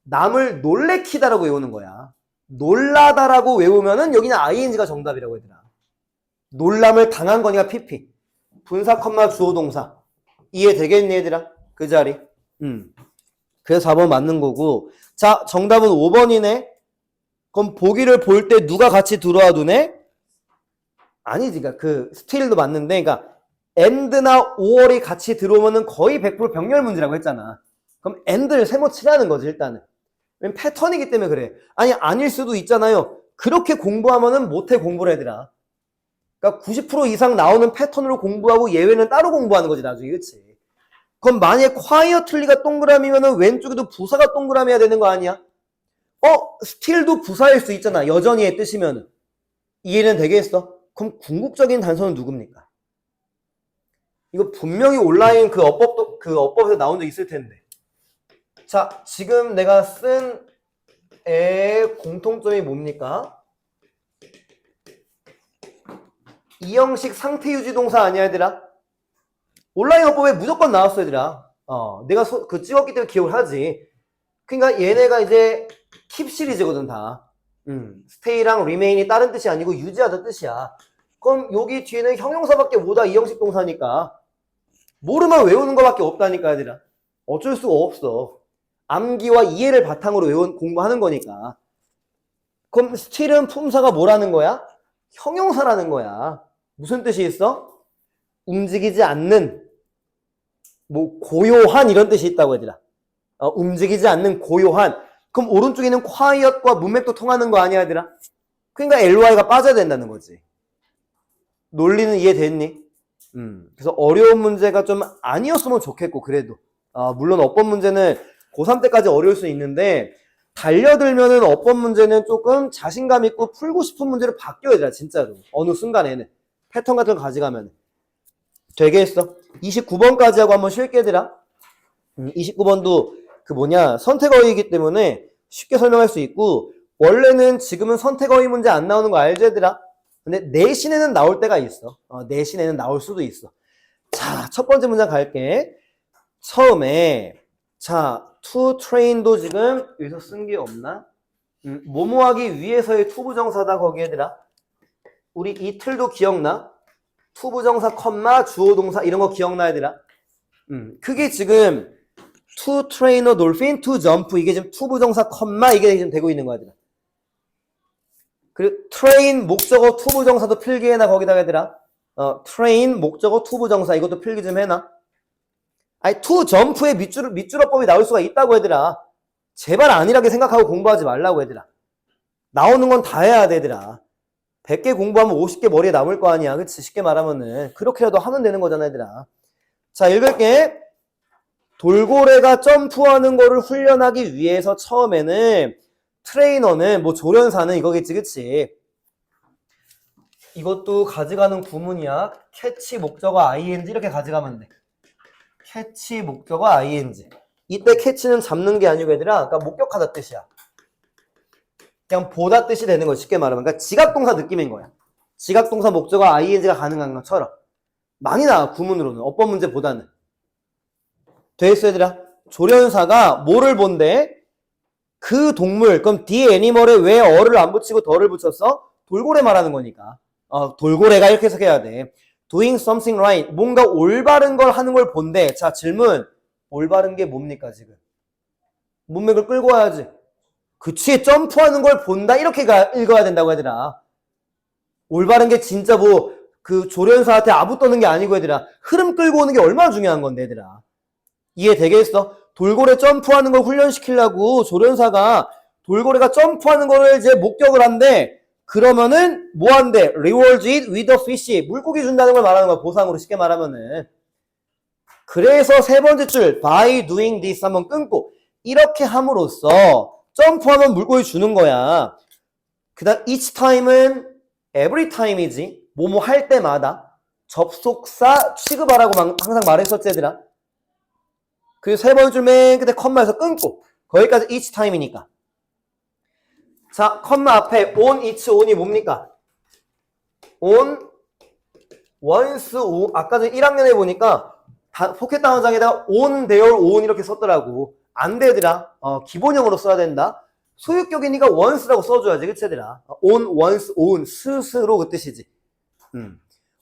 남을 놀래키다라고 외우는 거야. 놀라다라고 외우면은 여기는 ing가 정답이라고 얘들아. 놀람을 당한 거니까 pp. 분사 컴마 주어 동사. 이해되겠니 얘들아? 그 자리. 그래서 4번 맞는 거고. 자, 정답은 5번이네. 그럼 보기를 볼 때 누가 같이 들어와 두네? 아니지. 그러니까 그 스틸도 맞는데 그러니까 and나 or이 같이 들어오면은 거의 100% 병렬 문제라고 했잖아. 그럼 and를 세모 치라는 거지 일단은. 왜냐면 패턴이기 때문에 그래. 아니 아닐 수도 있잖아요. 그렇게 공부하면은 못해 공부를 얘들아. 그러니까 90% 이상 나오는 패턴으로 공부하고 예외는 따로 공부하는 거지 나중에. 그치? 그럼 만약에 quietly가 동그라미면은 왼쪽에도 부사가 동그라미야 되는 거 아니야? still도 부사일 수 있잖아. 여전히의 뜻이면은. 이해는 되겠어? 그럼 궁극적인 단서는 누굽니까? 이거 분명히 온라인 그 어법에서 나온 적 있을 텐데. 자, 지금 내가 쓴 애의 공통점이 뭡니까? 이 형식 상태 유지 동사 아니야, 얘들아? 온라인 어법에 무조건 나왔어, 얘들아. 내가 찍었기 때문에 기억을 하지. 그러니까 얘네가 이제 keep 시리즈거든, 다. stay랑 remain이 다른 뜻이 아니고 유지하다 뜻이야. 그럼 여기 뒤에는 형용사밖에 못하 이 형식 동사니까. 모르면 외우는 거밖에 없다니까, 얘들아. 어쩔 수가 없어. 암기와 이해를 바탕으로 공부하는 거니까. 그럼 still은 품사가 뭐라는 거야? 형용사라는 거야. 무슨 뜻이 있어? 움직이지 않는, 뭐 고요한 이런 뜻이 있다고 얘들아. 움직이지 않는 고요한. 그럼 오른쪽에는 quiet과 문맥도 통하는 거 아니야 얘들아? 그러니까 ly가 빠져야 된다는 거지. 논리는 이해됐니? 그래서 어려운 문제가 좀 아니었으면 좋겠고 그래도 물론 어법 문제는 고3 때까지 어려울 수 있는데 달려들면은 어법 문제는 조금 자신감 있고 풀고 싶은 문제로 바뀌어야 돼 진짜로. 어느 순간에는 패턴 같은 거 가져가면 되겠어. 29번까지 하고 한번 쉴게 얘들아. 29번도 선택어이기 때문에 쉽게 설명할 수 있고 원래는 지금은 선택어이 문제 안 나오는 거 알지 얘들아? 근데 내신에는 나올 때가 있어. 내신에는 나올 수도 있어. 자, 첫 번째 문장 갈게. 처음에 자, to train도 지금 여기서 쓴 게 없나? 뭐뭐 하기 위해서의 to 부정사다 거기 얘들아. 우리 이틀도 기억나? to 부정사 컴마 주어 동사 이런 거 기억나 얘들아? 그게 지금 to train a dolphin to jump 이게 지금 to 부정사 컴마 이게 지금 되고 있는 거야 얘들아. 그리고 train 목적어 to 부정사도 필기해놔 거기다가 얘들아. train 목적어 to 부정사 이것도 필기 좀 해놔. 아니 to jump의 밑줄어법이 나올 수가 있다고 얘들아. 제발 안일하게 생각하고 공부하지 말라고 얘들아. 나오는 건 다 해야 돼 얘들아. 100개 공부하면 50개 머리에 남을 거 아니야. 그치? 쉽게 말하면은 그렇게라도 하면 되는 거잖아 얘들아. 자 읽을게. 돌고래가 점프하는 거를 훈련하기 위해서 처음에는 트레이너는 뭐 조련사는 이거겠지 그치? 이것도 가져가는 구문이야. 캐치 목적어 ing 이렇게 가져가면 돼. 캐치 목적어 ing. 이때 캐치는 잡는 게 아니고 얘들아 그러니까 목격하다 뜻이야. 그냥 보다 뜻이 되는 거야 쉽게 말하면. 그러니까 지각동사 느낌인 거야. 지각동사 목적어 ing가 가능한 것처럼 많이 나와 구문으로는 어법 문제보다는. 됐어 얘들아. 조련사가 뭐를 본대? 그 동물. 그럼 the animal에 왜 어를 안 붙이고 더를 붙였어? 돌고래 말하는 거니까. 돌고래가 이렇게 해석해야 돼. doing something right. 뭔가 올바른 걸 하는 걸 본대. 자 질문. 올바른 게 뭡니까 지금? 문맥을 끌고 와야지. 그치, 점프하는 걸 본다. 이렇게 읽어야 된다고 얘들아. 올바른 게 진짜 뭐 그 조련사한테 아부 떠는 게 아니고 얘들아. 흐름 끌고 오는 게 얼마나 중요한 건데 얘들아. 이해되겠어? 돌고래 점프하는 걸 훈련시키려고 조련사가 돌고래가 점프하는 거를 이제 목격을 한대. 그러면은 뭐 한대? Reward it with a fish. 물고기 준다는 걸 말하는 거야. 보상으로 쉽게 말하면은. 그래서 세 번째 줄 by doing this 한번 끊고 이렇게 함으로써 점프하면 물고기 주는 거야. 그 다음 each time은 every time이지. 뭐뭐 할 때마다 접속사 취급하라고 항상 말했었지 얘들아. 그리고 세 번째 줄 맨 끝에 컴마에서 끊고 거기까지 each time이니까. 자, 컴마 앞에 on, each, on이 뭡니까? on, once, on. 아까 전 1학년에 보니까 포켓 단어장에다가 on, there, on 이렇게 썼더라고. 안 돼, 얘들아. 기본형으로 써야 된다. 소유격이니까 once라고 써줘야지, 그치, 얘들아? on, once, on. 스스로 그 뜻이지.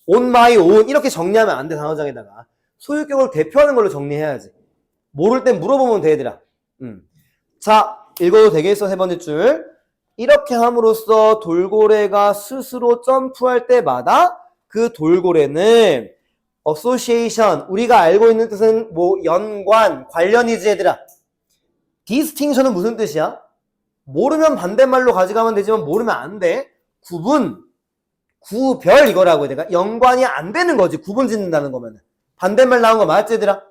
on my own. 이렇게 정리하면 안 돼, 단어장에다가. 소유격을 대표하는 걸로 정리해야지. 모를 땐 물어보면 돼, 얘들아. 자, 읽어도 되겠어, 세 번째 줄. 이렇게 함으로써 돌고래가 스스로 점프할 때마다 그 돌고래는 association, 우리가 알고 있는 뜻은 뭐 연관, 관련이지 얘들아. distinction은 무슨 뜻이야? 모르면 반대말로 가져가면 되지만 모르면 안 돼. 구분, 구별 이거라고 내가 연관이 안 되는 거지. 구분 짓는다는 거면은. 반대말 나온 거 맞지 얘들아?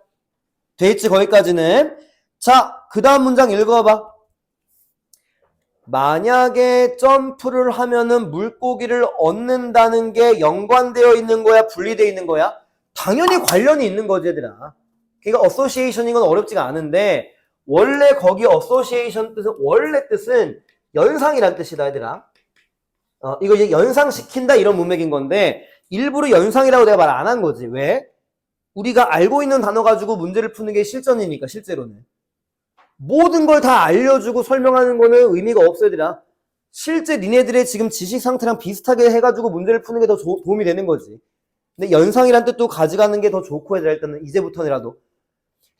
돼있지 거기까지는. 자, 그 다음 문장 읽어봐. 만약에 점프를 하면은 물고기를 얻는다는 게 연관되어 있는 거야? 분리되어 있는 거야? 당연히 관련이 있는 거지 얘들아. 그러니까 association인 건 어렵지가 않은데 원래 거기 association 뜻은 원래 뜻은 연상이란 뜻이다 얘들아. 이거 이제 연상시킨다 이런 문맥인 건데 일부러 연상이라고 내가 말 안 한 거지. 왜? 우리가 알고 있는 단어 가지고 문제를 푸는 게 실전이니까 실제로는. 모든 걸 다 알려주고 설명하는 거는 의미가 없어 얘들아. 실제 니네들의 지금 지식 상태랑 비슷하게 해가지고 문제를 푸는 게 더 도움이 되는 거지. 근데 연상이란 뜻도 가져가는 게 더 좋고 얘들아 일단은 이제부터라도.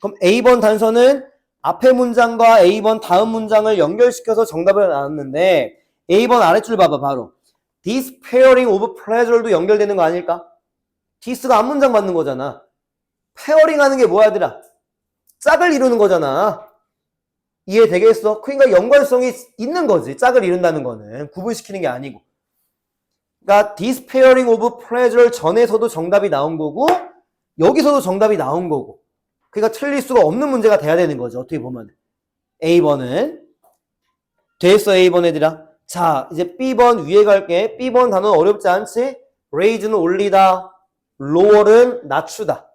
그럼 A번 단서는 앞에 문장과 A번 다음 문장을 연결시켜서 정답을 나눴는데 A번 아랫줄 봐봐 바로. This pairing of pleasure도 연결되는 거 아닐까? this가 앞문장 맞는 거잖아. 페어링 하는 게 뭐야 얘들아? 짝을 이루는 거잖아. 이해되겠어? 그러니까 연관성이 있는 거지. 짝을 이룬다는 거는. 구분시키는 게 아니고. 그러니까 this pairing of pleasure 전에서도 정답이 나온 거고 여기서도 정답이 나온 거고. 그러니까 틀릴 수가 없는 문제가 돼야 되는 거죠. 어떻게 보면. A번은. 됐어 A번 애들아. 자 이제 B번 위에 갈게. B번 단어는 어렵지 않지? raise는 올리다. lower는 낮추다.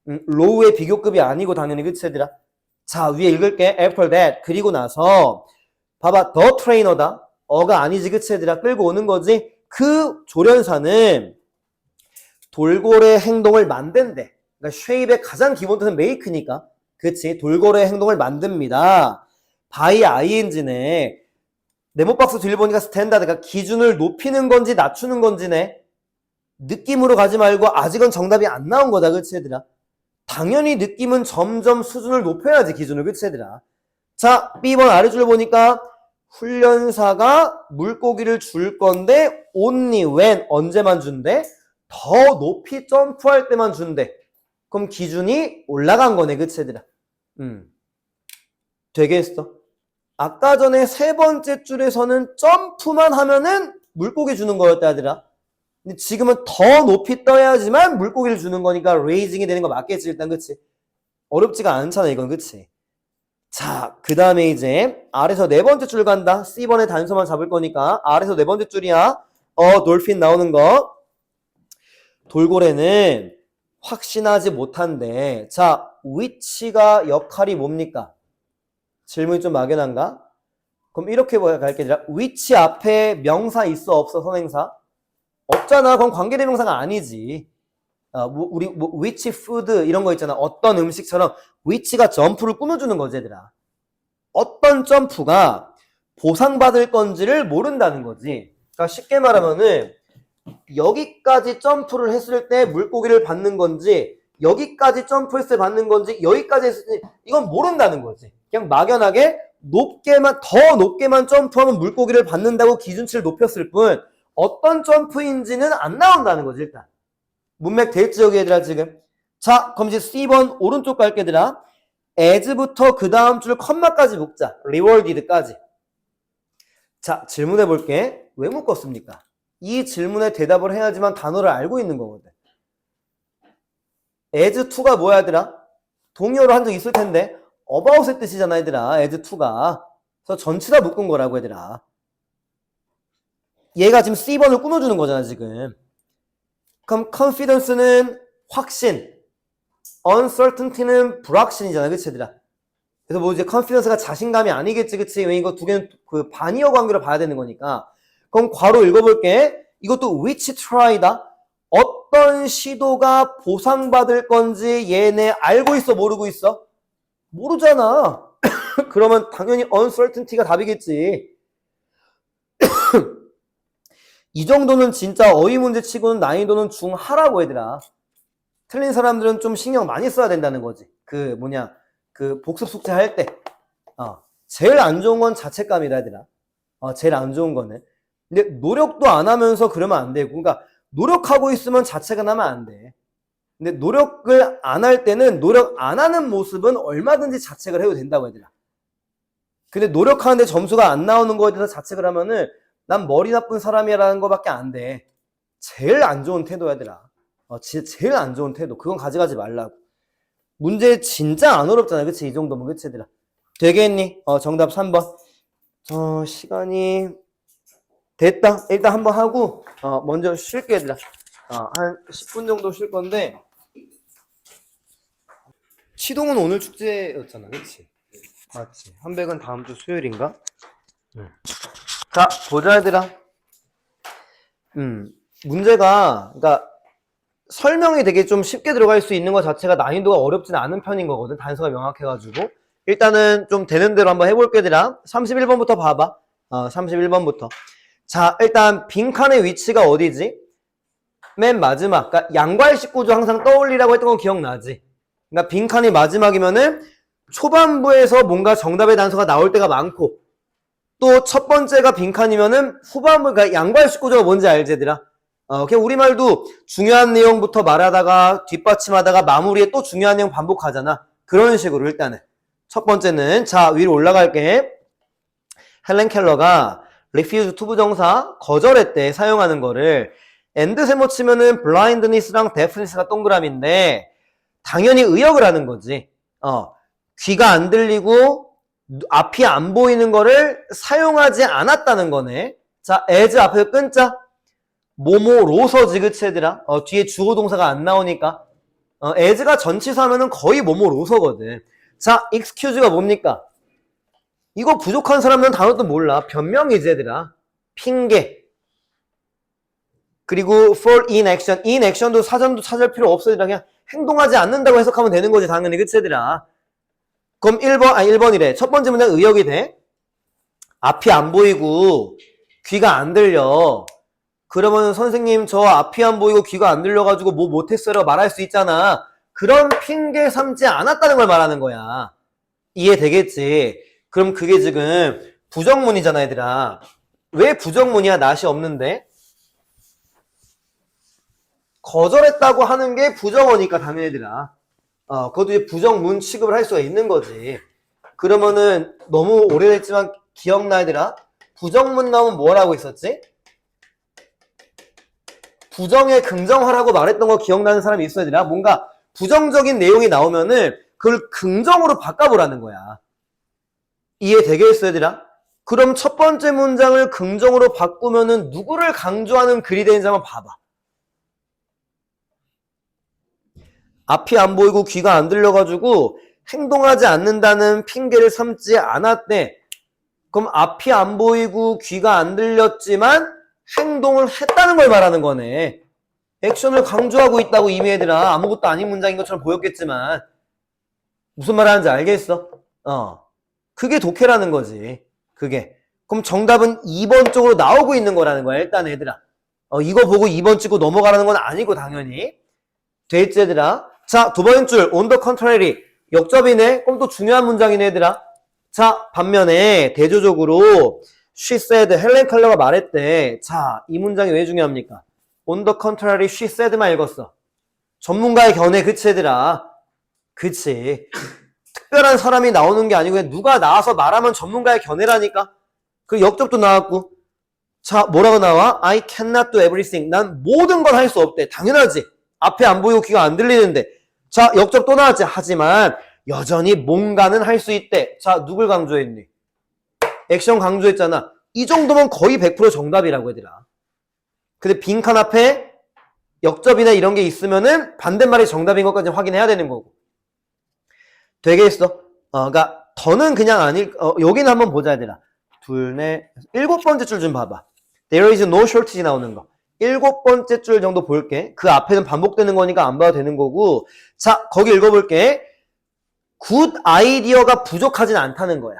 low의 비교급이 아니고 당연히 그치 얘들아. 자 위에 읽을게. after that 그리고 나서 봐봐 the trainer다. 어가 아니지 그치 얘들아. 끌고 오는 거지. 그 조련사는 돌고래 행동을 만든대. 그러니까 shape의 가장 기본 뜻은 make니까 그치. 돌고래 행동을 만듭니다. by ing네. 네모박스 뒤를 보니까 스탠다드. 그러니까 기준을 높이는 건지 낮추는 건지네. 느낌으로 가지 말고 아직은 정답이 안 나온 거다 그치 얘들아. 당연히 느낌은 점점 수준을 높여야지 기준을 그치 얘들아. 자 B번 아래줄 보니까 훈련사가 물고기를 줄 건데 only when 언제만 준대? 더 높이 점프할 때만 준대. 그럼 기준이 올라간 거네 그치 얘들아. 되겠어? 아까 전에 세 번째 줄에서는 점프만 하면은 물고기 주는 거였다 얘들아. 근데 지금은 더 높이 떠야지만 물고기를 주는 거니까 레이징이 되는 거 맞겠지 일단 그치? 어렵지가 않잖아 이건 그치? 자 그 다음에 이제 아래서 네 번째 줄 간다. C번의 단서만 잡을 거니까 아래서 네 번째 줄이야. 돌핀 나오는 거. 돌고래는 확신하지 못한데 자 which가 역할이 뭡니까? 질문이 좀 막연한가? 그럼 이렇게 갈게. which 앞에 명사 있어 없어 선행사? 없잖아. 그건 관계대명사가 아니지. 우리 which food 이런 거 있잖아. 어떤 음식처럼 which가 점프를 꾸며주는 거지 얘들아. 어떤 점프가 보상받을 건지를 모른다는 거지. 그러니까 쉽게 말하면은 여기까지 점프를 했을 때 물고기를 받는 건지 여기까지 점프했을 때 받는 건지 여기까지 했을 때 이건 모른다는 거지. 그냥 막연하게 더 높게만 점프하면 물고기를 받는다고 기준치를 높였을 뿐 어떤 점프인지는 안 나온다는 거지 일단. 문맥 됐지 여기 얘들아 지금. 자 그럼 이제 C번 오른쪽 갈게 얘들아. as부터 그 다음 줄 컴마까지 묶자. rewarded까지. 자 질문해 볼게. 왜 묶었습니까? 이 질문에 대답을 해야지만 단어를 알고 있는 거거든. as to가 뭐야 얘들아? 동의어로 한 적 있을 텐데 about의 뜻이잖아 얘들아. as to가. 그래서 전치다 묶은 거라고 얘들아. 얘가 지금 C번을 꾸며주는 거잖아 지금. 그럼 confidence는 확신, uncertainty는 불확신이잖아 그치 얘들아. 그래서 뭐 이제 confidence가 자신감이 아니겠지 그치. 왜 이거 두 개는 그 반이어 관계로 봐야 되는 거니까. 그럼 괄호 읽어볼게. 이것도 which try다. 어떤 시도가 보상받을 건지 얘네 알고 있어 모르고 있어? 모르잖아. 그러면 당연히 uncertainty가 답이겠지. 이 정도는 진짜 어휘 문제 치고는 난이도는 중하라고 얘들아. 틀린 사람들은 좀 신경 많이 써야 된다는 거지. 그 복습 숙제 할 때. 제일 안 좋은 건 자책감이다 얘들아. 제일 안 좋은 거는. 근데 노력도 안 하면서 그러면 안 되고, 그러니까 노력하고 있으면 자책은 하면 안 돼. 근데 노력을 안 할 때는 노력 안 하는 모습은 얼마든지 자책을 해도 된다고 얘들아. 근데 노력하는데 점수가 안 나오는 거에 대해서 자책을 하면은 난 머리 나쁜 사람이라는 거밖에 안 돼. 제일 안 좋은 태도야 얘들아. 진짜 제일 안 좋은 태도. 그건 가져가지 말라고. 문제 진짜 안 어렵잖아. 그치? 이 정도면 그치 얘들아. 되겠니? 정답 3번. 시간이 됐다. 일단 한번 하고 먼저 쉴게 얘들아. 한 10분 정도 쉴 건데 시동은 오늘 축제였잖아. 그치? 맞지? 한백은 다음 주 수요일인가? 자 보자 얘들아. 문제가 그러니까 설명이 되게 좀 쉽게 들어갈 수 있는 것 자체가 난이도가 어렵지는 않은 편인 거거든. 단서가 명확해가지고. 일단은 좀 되는 대로 한번 해볼게 얘들아. 31번부터 봐봐. 31번부터. 자 일단 빈칸의 위치가 어디지? 맨 마지막. 그러니까 양괄식 구조 항상 떠올리라고 했던 거 기억나지? 그러니까 빈칸이 마지막이면은 초반부에서 뭔가 정답의 단서가 나올 때가 많고 또 첫 번째가 빈칸이면은 후반부, 그러니까 양괄식 구조가 뭔지 알지 얘들아? 그냥 우리말도 중요한 내용부터 말하다가 뒷받침하다가 마무리에 또 중요한 내용 반복하잖아. 그런 식으로 일단은. 첫 번째는 자 위로 올라갈게. 헬렌 켈러가 refuse to 부정사 거절했대 사용하는 거를 and 세모 치면은 blindness랑 deafness가 동그라미인데 당연히 의역을 하는 거지. 귀가 안 들리고 앞이 안 보이는 거를 사용하지 않았다는 거네. 자 as 앞에서 끊자. 뭐뭐로서지 그치 얘들아? 뒤에 주어 동사가 안 나오니까 as가 전치사 하면은 거의 뭐뭐로서거든. 자 excuse가 뭡니까? 이거 부족한 사람들은 단어도 몰라. 변명이지 얘들아. 핑계. 그리고 for inaction. inaction도 사전도 찾을 필요 없어 얘들아. 그냥 행동하지 않는다고 해석하면 되는 거지 당연히 그치 얘들아. 그럼 1번이래. 첫 번째 문장 의역이 돼. 앞이 안 보이고 귀가 안 들려. 그러면 선생님 저 앞이 안 보이고 귀가 안 들려가지고 뭐 못했어요 말할 수 있잖아. 그런 핑계 삼지 않았다는 걸 말하는 거야. 이해되겠지? 그럼 그게 지금 부정문이잖아 얘들아. 왜 부정문이야? 낫이 없는데? 거절했다고 하는 게 부정어니까 당연히 얘들아. 그것도 이제 부정문 취급을 할 수가 있는 거지. 그러면은 너무 오래됐지만 기억나 얘들아? 부정문 나오면 뭐라고 했었지? 부정에 긍정하라고 말했던 거 기억나는 사람이 있어야 되나? 뭔가 부정적인 내용이 나오면은 그걸 긍정으로 바꿔보라는 거야. 이해되겠어 얘들아? 그럼 첫 번째 문장을 긍정으로 바꾸면은 누구를 강조하는 글이 되는지 한번 봐봐. 앞이 안 보이고 귀가 안 들려가지고 행동하지 않는다는 핑계를 삼지 않았대. 그럼 앞이 안 보이고 귀가 안 들렸지만 행동을 했다는 걸 말하는 거네. 액션을 강조하고 있다고 이미 얘들아. 아무것도 아닌 문장인 것처럼 보였겠지만 무슨 말 하는지 알겠어? 그게 독해라는 거지. 그게. 그럼 정답은 2번 쪽으로 나오고 있는 거라는 거야 일단 얘들아. 이거 보고 2번 찍고 넘어가라는 건 아니고 당연히. 됐지 얘들아? 자, 두 번째 줄 on the contrary. 역접이네. 그럼 또 중요한 문장이네 얘들아. 자, 반면에 대조적으로 she said, 헬렌 켈러가 말했대. 자, 이 문장이 왜 중요합니까? On the contrary, she said만 읽었어. 전문가의 견해, 그치 얘들아? 그치. 특별한 사람이 나오는 게 아니고 그냥 누가 나와서 말하면 전문가의 견해라니까. 그 역접도 나왔고. 자, 뭐라고 나와? I cannot do everything. 난 모든 걸 할 수 없대. 당연하지. 앞에 안 보이고 귀가 안 들리는데. 자, 역접 또 나왔지. 하지만 여전히 뭔가는 할 수 있대. 자, 누굴 강조했니? 액션 강조했잖아. 이 정도면 거의 100% 정답이라고 얘들아. 근데 빈칸 앞에 역접이나 이런 게 있으면은 반대말이 정답인 것까지 확인해야 되는 거고. 되겠어? 그러니까 더는 그냥 아닐. 여기는 한번 보자 얘들아. 둘, 넷, 7번째 줄 좀 봐봐. There is no shortage 나오는 거. 7번째 줄 정도 볼게. 그 앞에는 반복되는 거니까 안 봐도 되는 거고. 자, 거기 읽어볼게. 굿 아이디어가 부족하진 않다는 거야.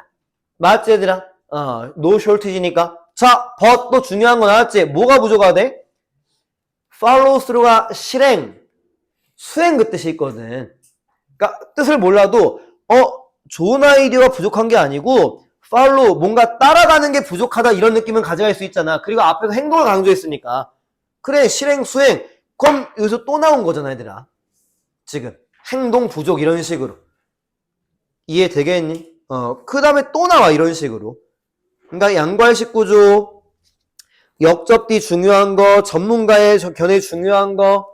맞지 얘들아? no shortage니까. 자, but 또 중요한 거 나왔지? 뭐가 부족하대? follow through가 실행, 수행 그 뜻이 있거든. 그러니까 뜻을 몰라도 좋은 아이디어가 부족한 게 아니고 follow, 뭔가 따라가는 게 부족하다 이런 느낌은 가져갈 수 있잖아. 그리고 앞에서 행동을 강조했으니까. 그래, 실행, 수행. 그럼 여기서 또 나온 거잖아 얘들아. 지금 행동 부족 이런 식으로. 이해되겠니? 그 다음에 또 나와 이런 식으로. 그러니까 양괄식 구조, 역접디 중요한 거, 전문가의 견해 중요한 거,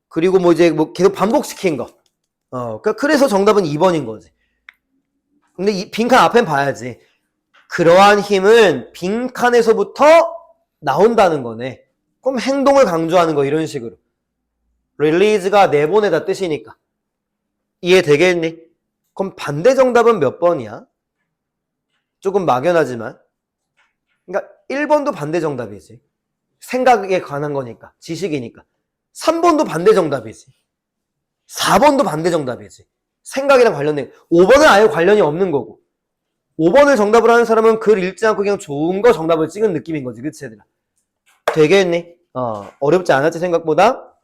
그리고 뭐 이제 뭐 계속 반복시킨 거. 그러니까 그래서 정답은 2번인 거지. 근데 이 빈칸 앞엔 봐야지. 그러한 힘은 빈칸에서부터 나온다는 거네. 그럼 행동을 강조하는 거 이런 식으로. release가 내보내다 뜻이니까. 이해되겠니? 그럼 반대 정답은 몇 번이야? 조금 막연하지만. 그러니까 1번도 반대 정답이지. 생각에 관한 거니까. 지식이니까. 3번도 반대 정답이지. 4번도 반대 정답이지. 생각이랑 관련된. 5번은 아예 관련이 없는 거고. 5번을 정답으로 하는 사람은 글 읽지 않고 그냥 좋은 거 정답을 찍은 느낌인 거지. 그치 얘들아? 되겠니? 어렵지 않았지 생각보다.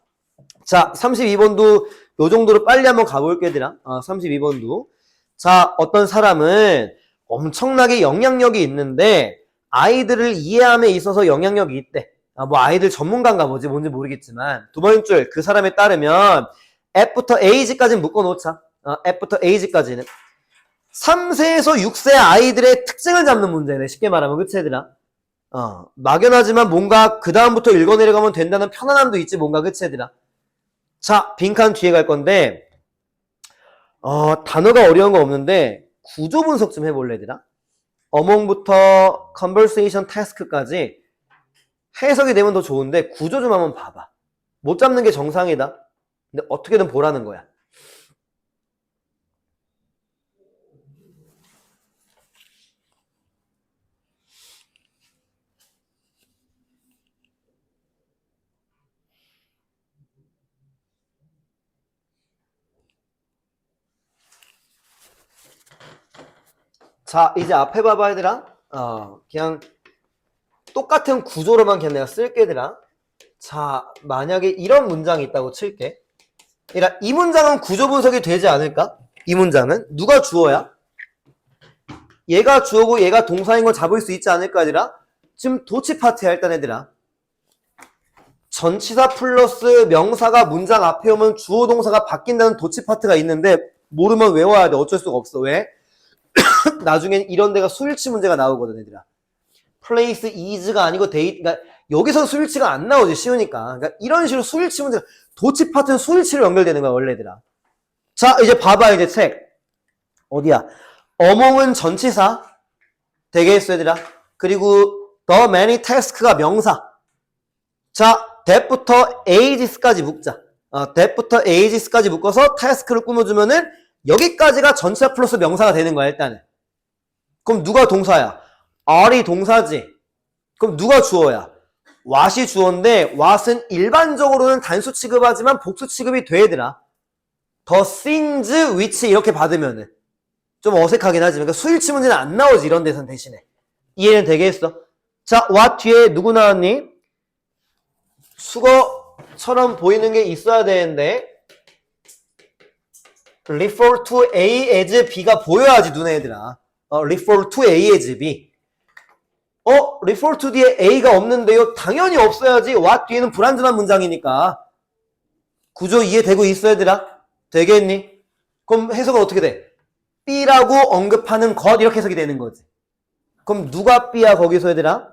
자, 32번도 요 정도로 빨리 한번 가볼게 얘들아. 32번도. 자, 어떤 사람은 엄청나게 영향력이 있는데 아이들을 이해함에 있어서 영향력이 있대. 뭐 아이들 전문가인가 뭐지 뭔지 모르겠지만 두 번째 줄 그 사람에 따르면 F부터 A까지는 묶어놓자. F부터 A까지는 3세에서 6세 아이들의 특징을 잡는 문제네. 쉽게 말하면 그치 얘들아? 막연하지만 뭔가 그 다음부터 읽어내려가면 된다는 편안함도 있지 뭔가 그치 얘들아? 자, 빈칸 뒤에 갈 건데 단어가 어려운 거 없는데 구조 분석 좀 해볼래 얘들아? among부터 conversation task까지 해석이 되면 더 좋은데 구조 좀 한번 봐봐. 못 잡는 게 정상이다. 근데 어떻게든 보라는 거야. 자, 이제 앞에 봐봐 얘들아. 그냥 똑같은 구조로만 그냥 내가 쓸게 얘들아. 자, 만약에 이런 문장이 있다고 칠게. 그러니까 이 문장은 구조 분석이 되지 않을까? 이 문장은 누가 주어야? 얘가 주어고 얘가 동사인 걸 잡을 수 있지 않을까 얘들아? 지금 도치 파트야 일단 얘들아. 전치사 플러스 명사가 문장 앞에 오면 주어 동사가 바뀐다는 도치 파트가 있는데 모르면 외워야 돼. 어쩔 수가 없어. 왜? 나중엔 이런 데가 수일치 문제가 나오거든 얘들아. place is가 아니고 date. 그러니까 여기서 수일치가 안 나오지 쉬우니까. 그러니까 이런 식으로 수일치 문제가 도치 파트는 수일치로 연결되는 거야 원래 얘들아. 자, 이제 봐봐 이제 책. 어디야? among은 전치사 되겠어 얘들아. 그리고 the many task가 명사. 자, that부터 ages까지 묶자. that부터 ages까지 묶어서 task를 꾸며주면은 여기까지가 전치사 플러스 명사가 되는 거야 일단은. 그럼 누가 동사야? are이 동사지. 그럼 누가 주어야? what이 주어인데 what은 일반적으로는 단수 취급하지만 복수 취급이 돼 얘들아. the things which 이렇게 받으면은 좀 어색하긴 하지만 그러니까 수일치 문제는 안 나오지 이런 데선 대신에. 이해는 되겠어? 자, what 뒤에 누구 나왔니? 수거처럼 보이는 게 있어야 되는데 refer to A as B가 보여야지 눈에 얘들아. refer to A의 집이 refer to 뒤에 A가 없는데요. 당연히 없어야지. what 뒤에는 불완전한 문장이니까. 구조 이해되고 있어 얘들아? 되겠니? 그럼 해석은 어떻게 돼? B라고 언급하는 것 이렇게 해석이 되는 거지. 그럼 누가 B야 거기서 얘들아?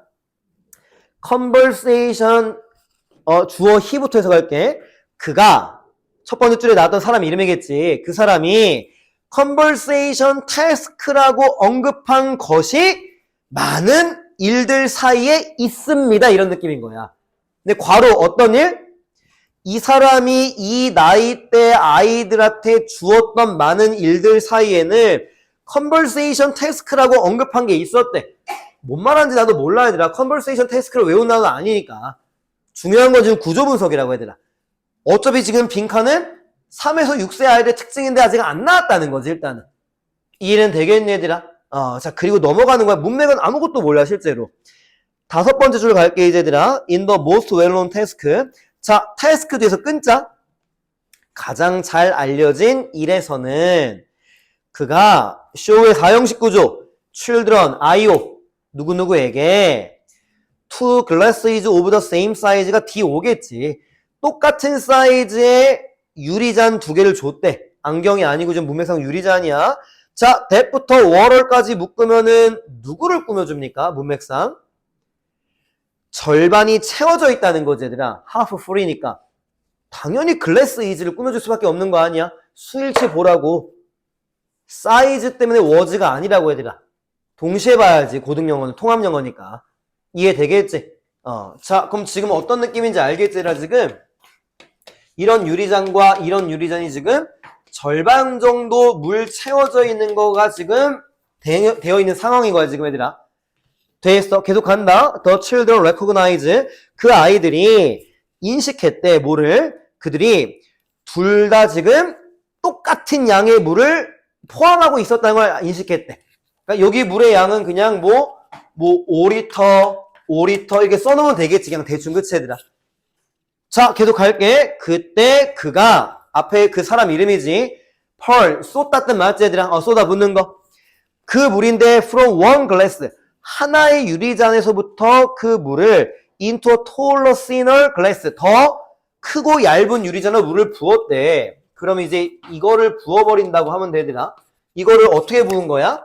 conversation 주어 he부터 해석할게. 그가 첫 번째 줄에 나왔던 사람 이름이겠지. 그 사람이 conversation task라고 언급한 것이 많은 일들 사이에 있습니다. 이런 느낌인 거야. 근데 괄호 어떤 일? 이 사람이 이 나이대 아이들한테 주었던 많은 일들 사이에는 conversation task라고 언급한 게 있었대. 뭔 말하는지 나도 몰라 얘들아. conversation task를 외운 단어는 아니니까. 중요한 건 지금 구조 분석이라고 얘들아. 어차피 지금 빈칸은 3에서 6세 아이들의 특징인데 아직 안 나왔다는 거지 일단은. 이해는 되겠니 얘들아? 자 그리고 넘어가는 거야. 문맥은 아무것도 몰라 실제로. 다섯 번째 줄 갈게 이제 얘들아. In the most well-known task. 자 task 뒤에서 끊자. 가장 잘 알려진 일에서는 그가 show의 4형식 구조 children, 아이오 누구누구에게 two glasses of the same size가 D5겠지. 똑같은 사이즈의 유리잔 두 개를 줬대. 안경이 아니고 지금 문맥상 유리잔이야. 자, that부터 water까지 묶으면은 누구를 꾸며줍니까? 문맥상. 절반이 채워져 있다는 거지, 얘들아. half full이니까. 당연히 glass is를 꾸며줄 수밖에 없는 거 아니야? 수일치 보라고. 사이즈 때문에 was가 아니라고, 얘들아. 동시에 봐야지, 고등영어는 통합영어니까. 이해되겠지? 자, 그럼 지금 어떤 느낌인지 알겠지, 얘들아, 지금? 이런 유리잔과 이런 유리잔이 지금 절반 정도 물 채워져 있는 거가 지금 되어 있는 상황인 거야, 지금 얘들아. 됐어. 계속 간다. The children recognize. 그 아이들이 인식했대, 뭐를. 그들이 둘 다 지금 똑같은 양의 물을 포함하고 있었다는 걸 인식했대. 그러니까 여기 물의 양은 그냥 5리터, 5리터 이렇게 써놓으면 되겠지. 그냥 대충 그치, 얘들아. 자, 계속 갈게. 그때 그가 앞에 그 사람 이름이지. 펄, 쏟았던 맞지, 얘들아? 쏟아붓는 거. 그 물인데 from one glass. 하나의 유리잔에서부터 그 물을 into a taller, thinner glass. 더 크고 얇은 유리잔으로 물을 부었대. 그럼 이제 이거를 부어버린다고 하면 되더라. 이거를 어떻게 부은 거야?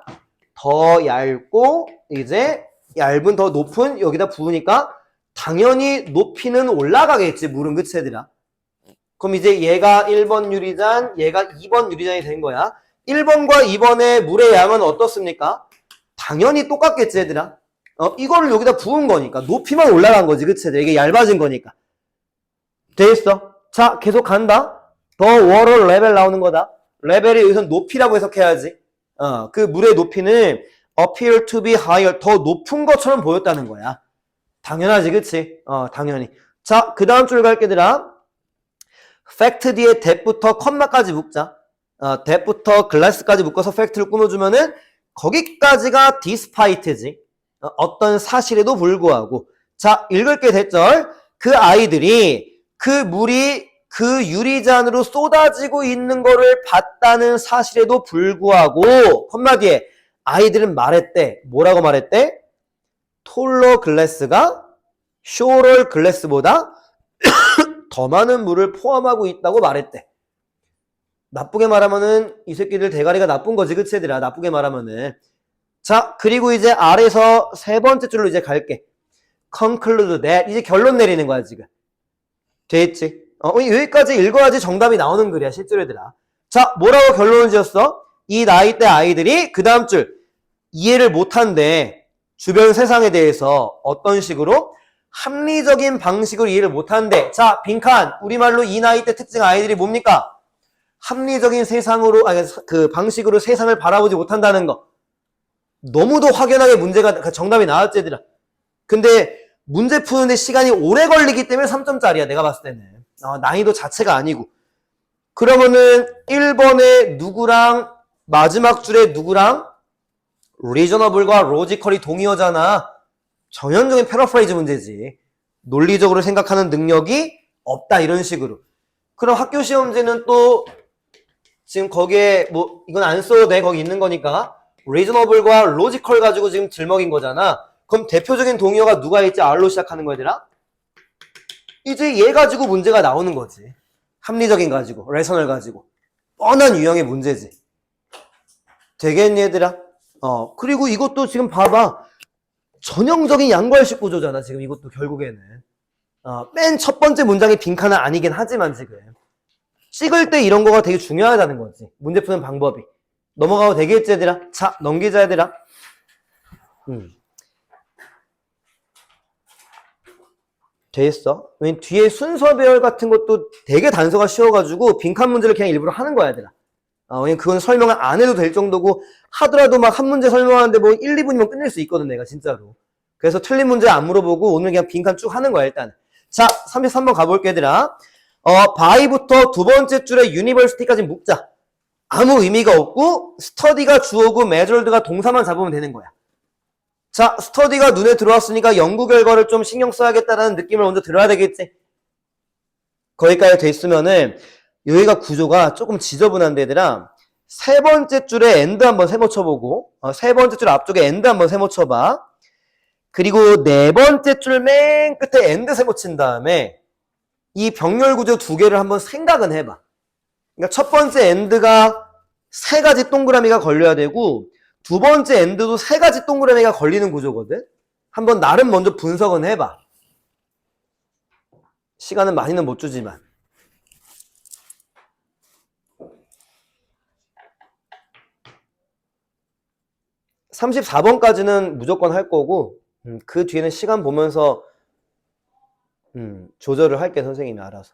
더 얇고 이제 얇은 더 높은 여기다 부으니까 당연히 높이는 올라가겠지. 물은 그치 얘들아. 그럼 이제 얘가 1번 유리잔, 얘가 2번 유리잔이 된 거야. 1번과 2번의 물의 양은 어떻습니까? 당연히 똑같겠지 얘들아. 이거를 여기다 부은 거니까 높이만 올라간 거지 그치 얘들아. 이게 얇아진 거니까. 돼있어. 자 계속 간다. 더 워터 레벨 나오는 거다. 레벨이 여기서 높이라고 해석해야지. 그 물의 높이는 appear to be higher. 더 높은 것처럼 보였다는 거야. 당연하지 그치? 당연히. 자 그 다음 줄 갈게 얘들아. fact 뒤에 that부터 컴마까지 묶자. that부터 glass까지 묶어서 fact를 꾸며주면은 거기까지가 despite지. 어떤 사실에도 불구하고. 자 읽을게 대절. 그 아이들이 그 물이 그 유리잔으로 쏟아지고 있는 거를 봤다는 사실에도 불구하고 컴마 뒤에 아이들은 말했대. 뭐라고 말했대? taller glass가 shorter glass보다 더 많은 물을 포함하고 있다고 말했대. 나쁘게 말하면은 이 새끼들 대가리가 나쁜 거지 그치 얘들아. 나쁘게 말하면은. 자 그리고 이제 아래서 세 번째 줄로 이제 갈게. conclude that. 이제 결론 내리는 거야 지금. 됐지? 여기까지 읽어야지 정답이 나오는 글이야 실제로 얘들아. 자 뭐라고 결론을 지었어? 이 나이대 아이들이 그 다음 줄 이해를 못한대. 주변 세상에 대해서 어떤 식으로? 합리적인 방식으로 이해를 못한대. 자 빈칸 우리말로 이 나이대 특징 아이들이 뭡니까? 합리적인 세상으로 그 방식으로 세상을 바라보지 못한다는 거. 너무도 확연하게 문제가 정답이 나왔지 얘들아. 근데 문제 푸는데 시간이 오래 걸리기 때문에 3점짜리야 내가 봤을 때는. 난이도 자체가 아니고. 그러면은 1번에 누구랑 마지막 줄에 누구랑 reasonable과 logical이 동의어잖아. 전형적인 패러프레이즈 문제지. 논리적으로 생각하는 능력이 없다 이런 식으로. 그럼 학교 시험지는 또 지금 거기에 이건 안 써도 돼. 거기 있는 거니까. reasonable과 logical 가지고 지금 들먹인 거잖아. 그럼 대표적인 동의어가 누가 있지? R로 시작하는 거야, 얘들아? 이제 얘 가지고 문제가 나오는 거지. 합리적인 가지고, rational 가지고. 뻔한 유형의 문제지. 되겠니, 얘들아? 그리고 이것도 지금 봐봐. 전형적인 양괄식 구조잖아, 지금 이것도 결국에는. 맨 첫 번째 문장이 빈칸은 아니긴 하지만 지금. 찍을 때 이런 거가 되게 중요하다는 거지. 문제 푸는 방법이. 넘어가도 되겠지, 얘들아? 자, 넘기자, 얘들아. 됐어. 왜냐면 뒤에 순서 배열 같은 것도 되게 단서가 쉬워가지고 빈칸 문제를 그냥 일부러 하는 거야, 얘들아. 왜냐면 그건 설명을 안 해도 될 정도고 하더라도 막 한 문제 설명하는데 뭐 1, 2분이면 끝낼 수 있거든, 내가 진짜로. 그래서 틀린 문제 안 물어보고 오늘 그냥 빈칸 쭉 하는 거야, 일단. 자, 33번 가볼게, 얘들아. by부터 두 번째 줄에 university까지 묶자. 아무 의미가 없고 study가 주어고 measured가 동사만 잡으면 되는 거야. 자, study가 눈에 들어왔으니까 연구 결과를 좀 신경 써야겠다라는 느낌을 먼저 들어야 되겠지. 거기까지 됐으면은 여기가 구조가 조금 지저분한데, 얘들아. 세 번째 줄에 and 한번 세모 쳐보고, 세 번째 줄 앞쪽에 and 한번 세모 쳐봐. 그리고 네 번째 줄 맨 끝에 and 세모 친 다음에 이 병렬 구조 두 개를 한번 생각은 해봐. 그러니까 첫 번째 and가 세 가지 동그라미가 걸려야 되고 두 번째 and도 세 가지 동그라미가 걸리는 구조거든. 한번 나름 먼저 분석은 해봐. 시간은 많이는 못 주지만. (34번까지는) 무조건 할 거고 그 뒤에는 시간 보면서 조절을 할게, 선생님이 알아서.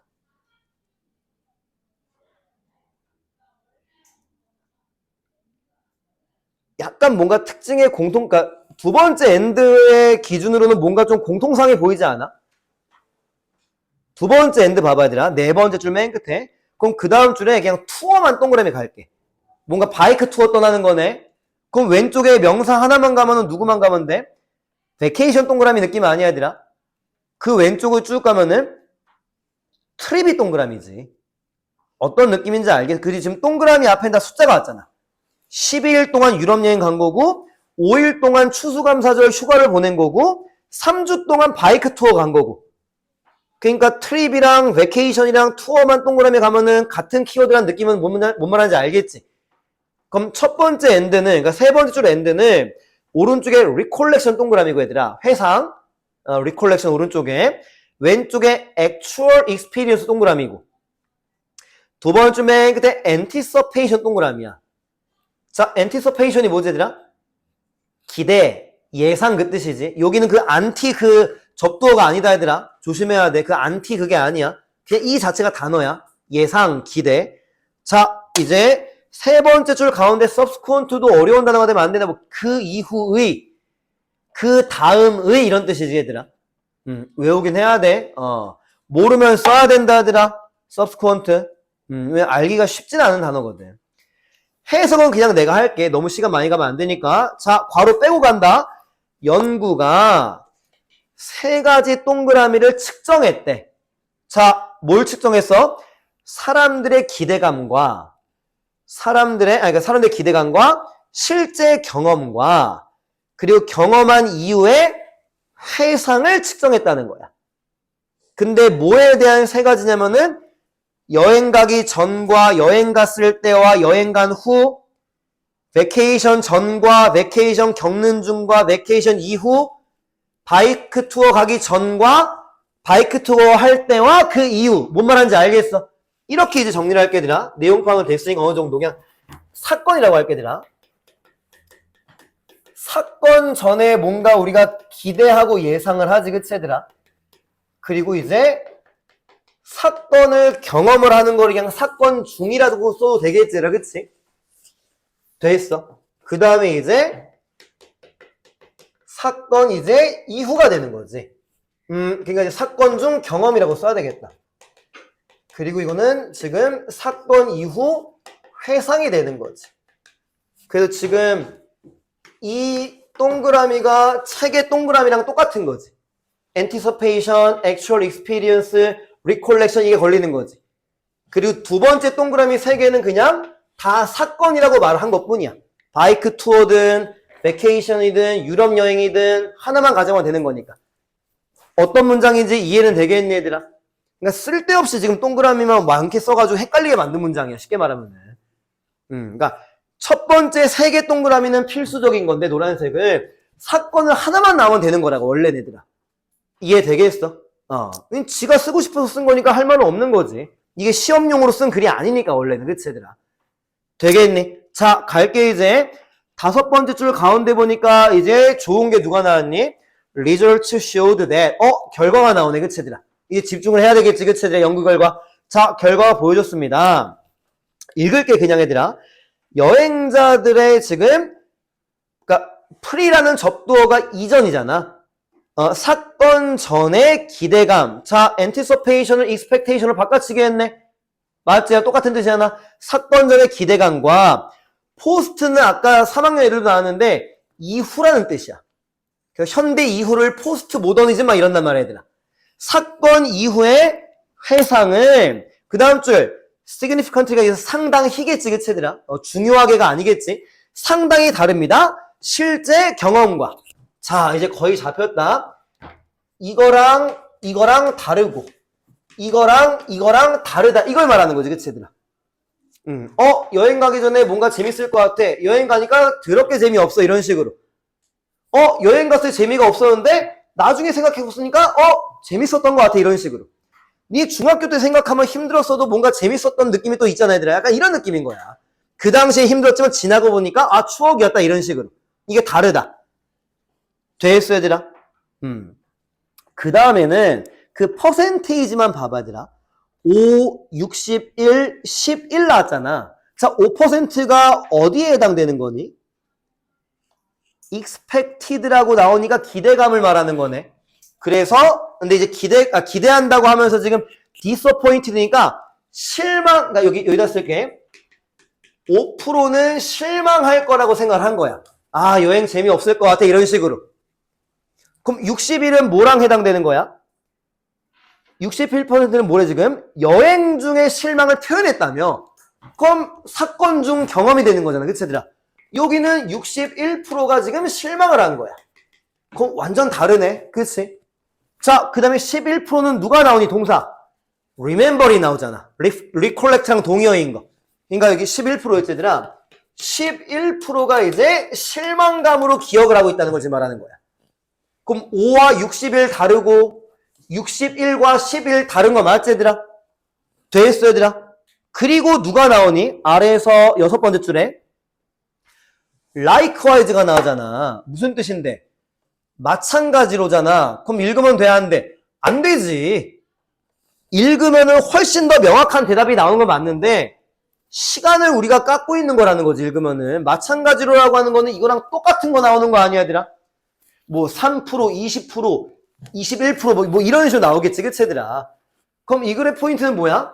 약간 뭔가 특징의 그러니까 두 번째 end의 기준으로는 뭔가 좀 공통성이 보이지 않아? 두 번째 end 봐봐, 얘들아. 네 번째 줄 맨 끝에. 그럼 그 다음 줄에 그냥 투어만 동그라미 갈게. 뭔가 바이크 투어 떠나는 거네. 그럼 왼쪽에 명사 하나만 가면은 누구만 가면 돼? 베케이션 동그라미 느낌 아니야, 얘들아? 그 왼쪽을 쭉 가면은 트립이 동그라미지. 어떤 느낌인지 알겠어? 그지? 지금 동그라미 앞에 다 숫자가 왔잖아. 12일 동안 유럽 여행 간 거고 5일 동안 추수감사절 휴가를 보낸 거고 3주 동안 바이크 투어 간 거고. 그러니까 트립이랑 베케이션이랑 투어만 동그라미 가면은 같은 키워드란 느낌은 뭔 말하는지 알겠지? 그럼 첫 번째 end는, 그러니까 세 번째 줄 end는 오른쪽에 recollection 동그라미고, 얘들아. 회상, recollection 오른쪽에, 왼쪽에 actual experience 동그라미고, 두 번째 맨 끝에 anticipation 동그라미야. 자, anticipation이 뭐지, 얘들아? 기대, 예상 그 뜻이지. 여기는 그 anti 그 접두어가 아니다, 얘들아. 조심해야 돼. 그 anti 그게 아니야. 그냥 이 자체가 단어야. 예상, 기대. 자, 이제 세 번째 줄 가운데 subsequent도 어려운 단어가 되면 안 되나? 뭐 그 이후의, 그 다음의 이런 뜻이지, 얘들아. 외우긴 해야 돼. 모르면 써야 된다, 얘들아. subsequent. 왜 알기가 쉽진 않은 단어거든. 해석은 그냥 내가 할게. 너무 시간 많이 가면 안 되니까. 자, 괄호 빼고 간다. 연구가 세 가지 동그라미를 측정했대. 자, 뭘 측정했어? 사람들의 기대감과 사람들의 기대감과 실제 경험과 그리고 경험한 이후의 회상을 측정했다는 거야. 근데 뭐에 대한 세 가지냐면은 여행 가기 전과 여행 갔을 때와 여행 간 후, 베케이션 전과 베케이션 겪는 중과 베케이션 이후, 바이크 투어 가기 전과 바이크 투어 할 때와 그 이후. 뭔 말하는지 알겠어? 이렇게 이제 정리를 할게, 얘들아. 내용 파악은 됐으니까 어느 정도 그냥 사건이라고 할게, 얘들아. 사건 전에 뭔가 우리가 기대하고 예상을 하지, 그치, 얘들아? 그리고 이제 사건을 경험을 하는 거를 그냥 사건 중이라고 써도 되겠지, 얘들아, 그치? 됐어. 그 다음에 이제 사건 이제 이후가 되는 거지. 그러니까 이제 사건 중 경험이라고 써야 되겠다. 그리고 이거는 지금 사건 이후 회상이 되는 거지. 그래서 지금 이 동그라미가 책의 동그라미랑 똑같은 거지. anticipation, actual experience, recollection 이게 걸리는 거지. 그리고 두 번째 동그라미 세 개는 그냥 다 사건이라고 말을 한 것뿐이야. 바이크 투어든 베케이션이든 유럽 여행이든 하나만 가져가면 되는 거니까. 어떤 문장인지 이해는 되겠니 얘들아? 그러니까 쓸데없이 지금 동그라미만 많게 써가지고 헷갈리게 만든 문장이야. 쉽게 말하면은. 그러니까 첫 번째 세 개 동그라미는 필수적인 건데 노란색을 사건을 하나만 나오면 되는 거라고 원래는 얘들아. 이해되겠어? 지가 쓰고 싶어서 쓴 거니까 할 말은 없는 거지. 이게 시험용으로 쓴 글이 아니니까 원래는. 그치 얘들아? 되겠니? 자, 갈게 이제. 다섯 번째 줄 가운데 보니까 이제 좋은 게 누가 나왔니? Results showed that. 결과가 나오네. 그치 얘들아? 이제 집중을 해야 되겠지. 그치 얘들아? 연구 결과. 자, 결과가 보여줬습니다. 읽을게 그냥 얘들아. 여행자들의 지금 그러니까 프리라는 접두어가 이전이잖아. 사건 전의 기대감. 자, anticipation을 expectation으로 바꿔치기 했네. 맞지? 똑같은 뜻이잖아. 사건 전의 기대감과 포스트는 아까 3학년 예를 나왔는데 이후라는 뜻이야. 현대 이후를 포스트 모더니즘 막 이런단 말이야 얘들아. 사건 이후의 회상을 그 다음 줄 significant가 있어서 상당히겠지 그치 얘들아? 중요하게가 아니겠지. 상당히 다릅니다. 실제 경험과. 자, 이제 거의 잡혔다. 이거랑 다르고 이거랑 다르다. 이걸 말하는 거지. 그치 얘들아? 여행 가기 전에 뭔가 재밌을 것 같아. 여행 가니까 더럽게 재미없어. 이런 식으로. 여행 갔을 때 재미가 없었는데 나중에 생각해보니까 재밌었던 것 같아. 이런 식으로. 네 중학교 때 생각하면 힘들었어도 뭔가 재밌었던 느낌이 또 있잖아 얘들아. 약간 이런 느낌인 거야. 그 당시에 힘들었지만 지나고 보니까 추억이었다. 이런 식으로. 이게 다르다. 됐어 얘들아? 그 다음에는 그 퍼센테이지만 봐봐 얘들아. 5, 61, 11 나왔잖아. 자, 5%가 어디에 해당되는 거니? expected라고 나오니까 기대감을 말하는 거네. 그래서 근데 이제 기대한다고 하면서 지금 disappointed니까 실망. 그러니까 여기다 쓸게. 5%는 실망할 거라고 생각을 한 거야. 여행 재미없을 것 같아. 이런 식으로. 그럼 61은 뭐랑 해당되는 거야? 61%는 뭐래 지금? 여행 중에 실망을 표현했다며. 그럼 사건 중 경험이 되는 거잖아. 그치 얘들아? 여기는 61%가 지금 실망을 한 거야. 그럼 완전 다르네. 그치? 자, 그 다음에 11%는 누가 나오니? 동사. remember이 나오잖아. recollect랑 동의어인 거. 그러니까 여기 11%였지 얘들아. 11%가 이제 실망감으로 기억을 하고 있다는 걸 지금 말하는 거야. 그럼 5와 61 다르고 61과 11 다른 거 맞지 얘들아? 됐어 얘들아? 그리고 누가 나오니? 아래에서 여섯 번째 줄에 likewise가 나오잖아. 무슨 뜻인데? 마찬가지로잖아. 그럼 읽으면 돼야 하는데 안 되지. 읽으면은 훨씬 더 명확한 대답이 나오는 건 맞는데 시간을 우리가 깎고 있는 거라는 거지. 읽으면은 마찬가지로라고 하는 거는 이거랑 똑같은 거 나오는 거 아니야 얘들아? 뭐 3%, 20%, 21% 뭐 이런 식으로 나오겠지. 그치 얘들아? 그럼 이 글의 포인트는 뭐야?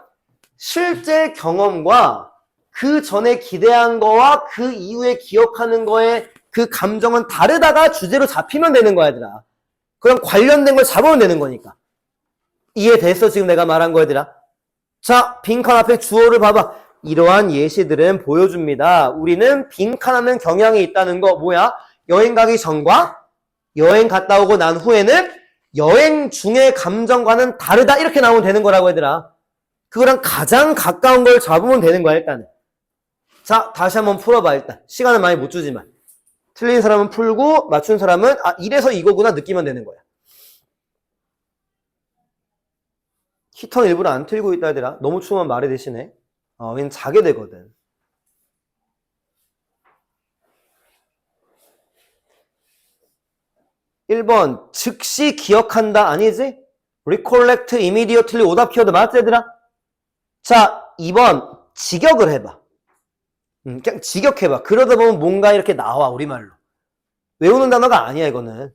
실제 경험과 그 전에 기대한 거와 그 이후에 기억하는 거에 그 감정은 다르다가 주제로 잡히면 되는 거야 얘들아. 그럼 관련된 걸 잡으면 되는 거니까. 이해됐어 지금 내가 말한 거 얘들아? 자, 빈칸 앞에 주어를 봐봐. 이러한 예시들은 보여줍니다. 우리는 빈칸하는 경향이 있다는 거 뭐야? 여행 가기 전과 여행 갔다 오고 난 후에는 여행 중의 감정과는 다르다. 이렇게 나오면 되는 거라고 얘들아. 그거랑 가장 가까운 걸 잡으면 되는 거야 일단은. 자, 다시 한번 풀어봐 일단. 시간을 많이 못 주지만. 틀린 사람은 풀고 맞춘 사람은 이래서 이거구나 느끼면 되는 거야. 히터는 일부러 안 틀고 있다 얘들아. 너무 추우면 말해 대신에. 왜냐면 자게 되거든. 1번 즉시 기억한다 아니지? recollect immediately 오답 키워드 맞지 얘들아? 자, 2번 직역을 해봐. 그냥 직역해봐. 그러다 보면 뭔가 이렇게 나와 우리말로. 외우는 단어가 아니야 이거는.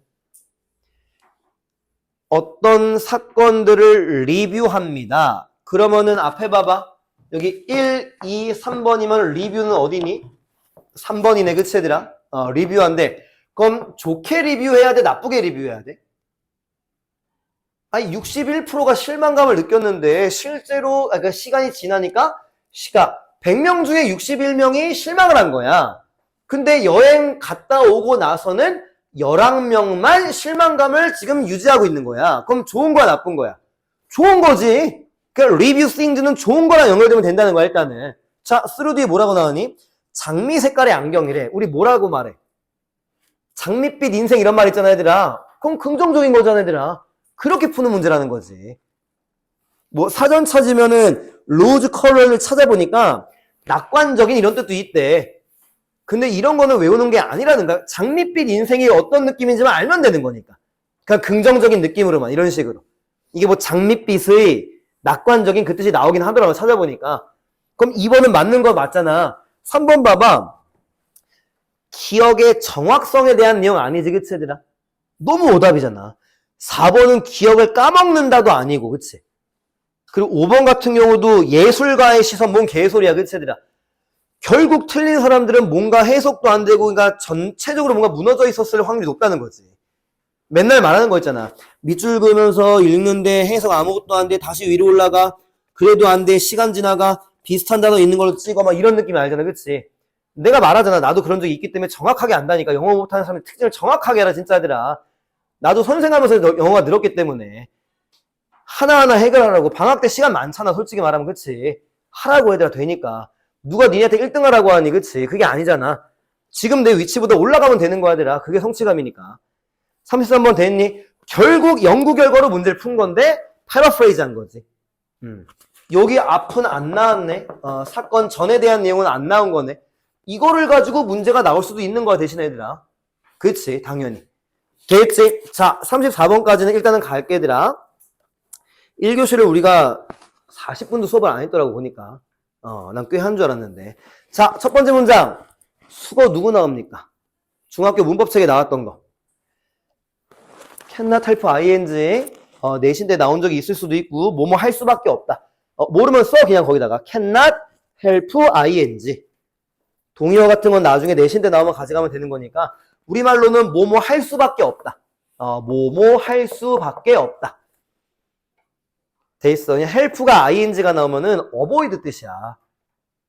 어떤 사건들을 리뷰합니다. 그러면은 앞에 봐봐. 여기 1, 2, 3번이면 리뷰는 어디니? 3번이네 그치 얘들아? 리뷰한데 그럼 좋게 리뷰해야 돼? 나쁘게 리뷰해야 돼? 아니 61%가 실망감을 느꼈는데 실제로 시간이 지나니까 100명 중에 61명이 실망을 한 거야. 근데 여행 갔다 오고 나서는 11명만 실망감을 지금 유지하고 있는 거야. 그럼 좋은 거야, 나쁜 거야? 좋은 거지. 그러니까 리뷰 싱즈는 좋은 거랑 연결되면 된다는 거야, 일단은. 자, 3 뒤에 뭐라고 나오니? 장미 색깔의 안경이래. 우리 뭐라고 말해? 장밋빛 인생 이런 말 있잖아, 얘들아. 그럼 긍정적인 거잖아, 얘들아. 그렇게 푸는 문제라는 거지. 뭐 사전 찾으면은 로즈 컬러를 찾아보니까 낙관적인 이런 뜻도 있대. 근데 이런 거는 외우는 게 아니라는 거야. 장밋빛 인생이 어떤 느낌인지만 알면 되는 거니까. 그냥 긍정적인 느낌으로만 이런 식으로. 이게 뭐 장밋빛의 낙관적인 그 뜻이 나오긴 하더라고 찾아보니까. 그럼 2번은 맞는 거 맞잖아. 3번 봐봐. 기억의 정확성에 대한 내용 아니지, 그치, 얘들아? 너무 오답이잖아. 4번은 기억을 까먹는다도 아니고, 그치? 그리고 5번 같은 경우도 예술가의 시선, 뭔 개소리야, 그치, 얘들아? 결국 틀린 사람들은 뭔가 해석도 안 되고, 그러니까 전체적으로 뭔가 무너져 있었을 확률이 높다는 거지. 맨날 말하는 거 있잖아. 밑줄 그으면서 읽는데 해석 아무것도 안 돼, 다시 위로 올라가, 그래도 안 돼, 시간 지나가, 비슷한 단어 있는 걸로 찍어, 막 이런 느낌이 알잖아, 그치? 내가 말하잖아. 나도 그런 적이 있기 때문에 정확하게 안다니까. 영어 못하는 사람의 특징을 정확하게 해라, 진짜 얘들아. 나도 선생하면서 영어가 늘었기 때문에. 하나하나 해결하라고. 방학 때 시간 많잖아, 솔직히 말하면. 그치? 하라고 얘들아, 되니까. 누가 니네한테 1등 하라고 하니, 그치? 그게 아니잖아. 지금 내 위치보다 올라가면 되는 거야, 얘들아. 그게 성취감이니까. 33번 됐니? 결국 연구 결과로 문제를 푼 건데 패러프레이즈 한 거지. 여기 앞은 안 나왔네. 사건 전에 대한 내용은 안 나온 거네. 이거를 가지고 문제가 나올 수도 있는 거야, 대신 애들아. 그치, 당연히. 됐지? 자, 34번까지는 일단은 갈게, 얘들아. 1교시를 우리가 40분도 수업을 안 했더라고, 보니까. 난 꽤 한 줄 알았는데. 자, 첫 번째 문장. 수거 누구 나옵니까? 중학교 문법책에 나왔던 거. cannot help ing. 내신 때 나온 적이 있을 수도 있고, 뭐뭐 할 수밖에 없다. 모르면 써, 그냥 거기다가. cannot help ing. 동의어 같은 건 나중에 내신 때 나오면 가져가면 되는 거니까 우리말로는 뭐뭐 할 수밖에 없다. 뭐뭐 할 수밖에 없다. 돼 있어. 그냥 help가 ing가 나오면은 avoid 뜻이야.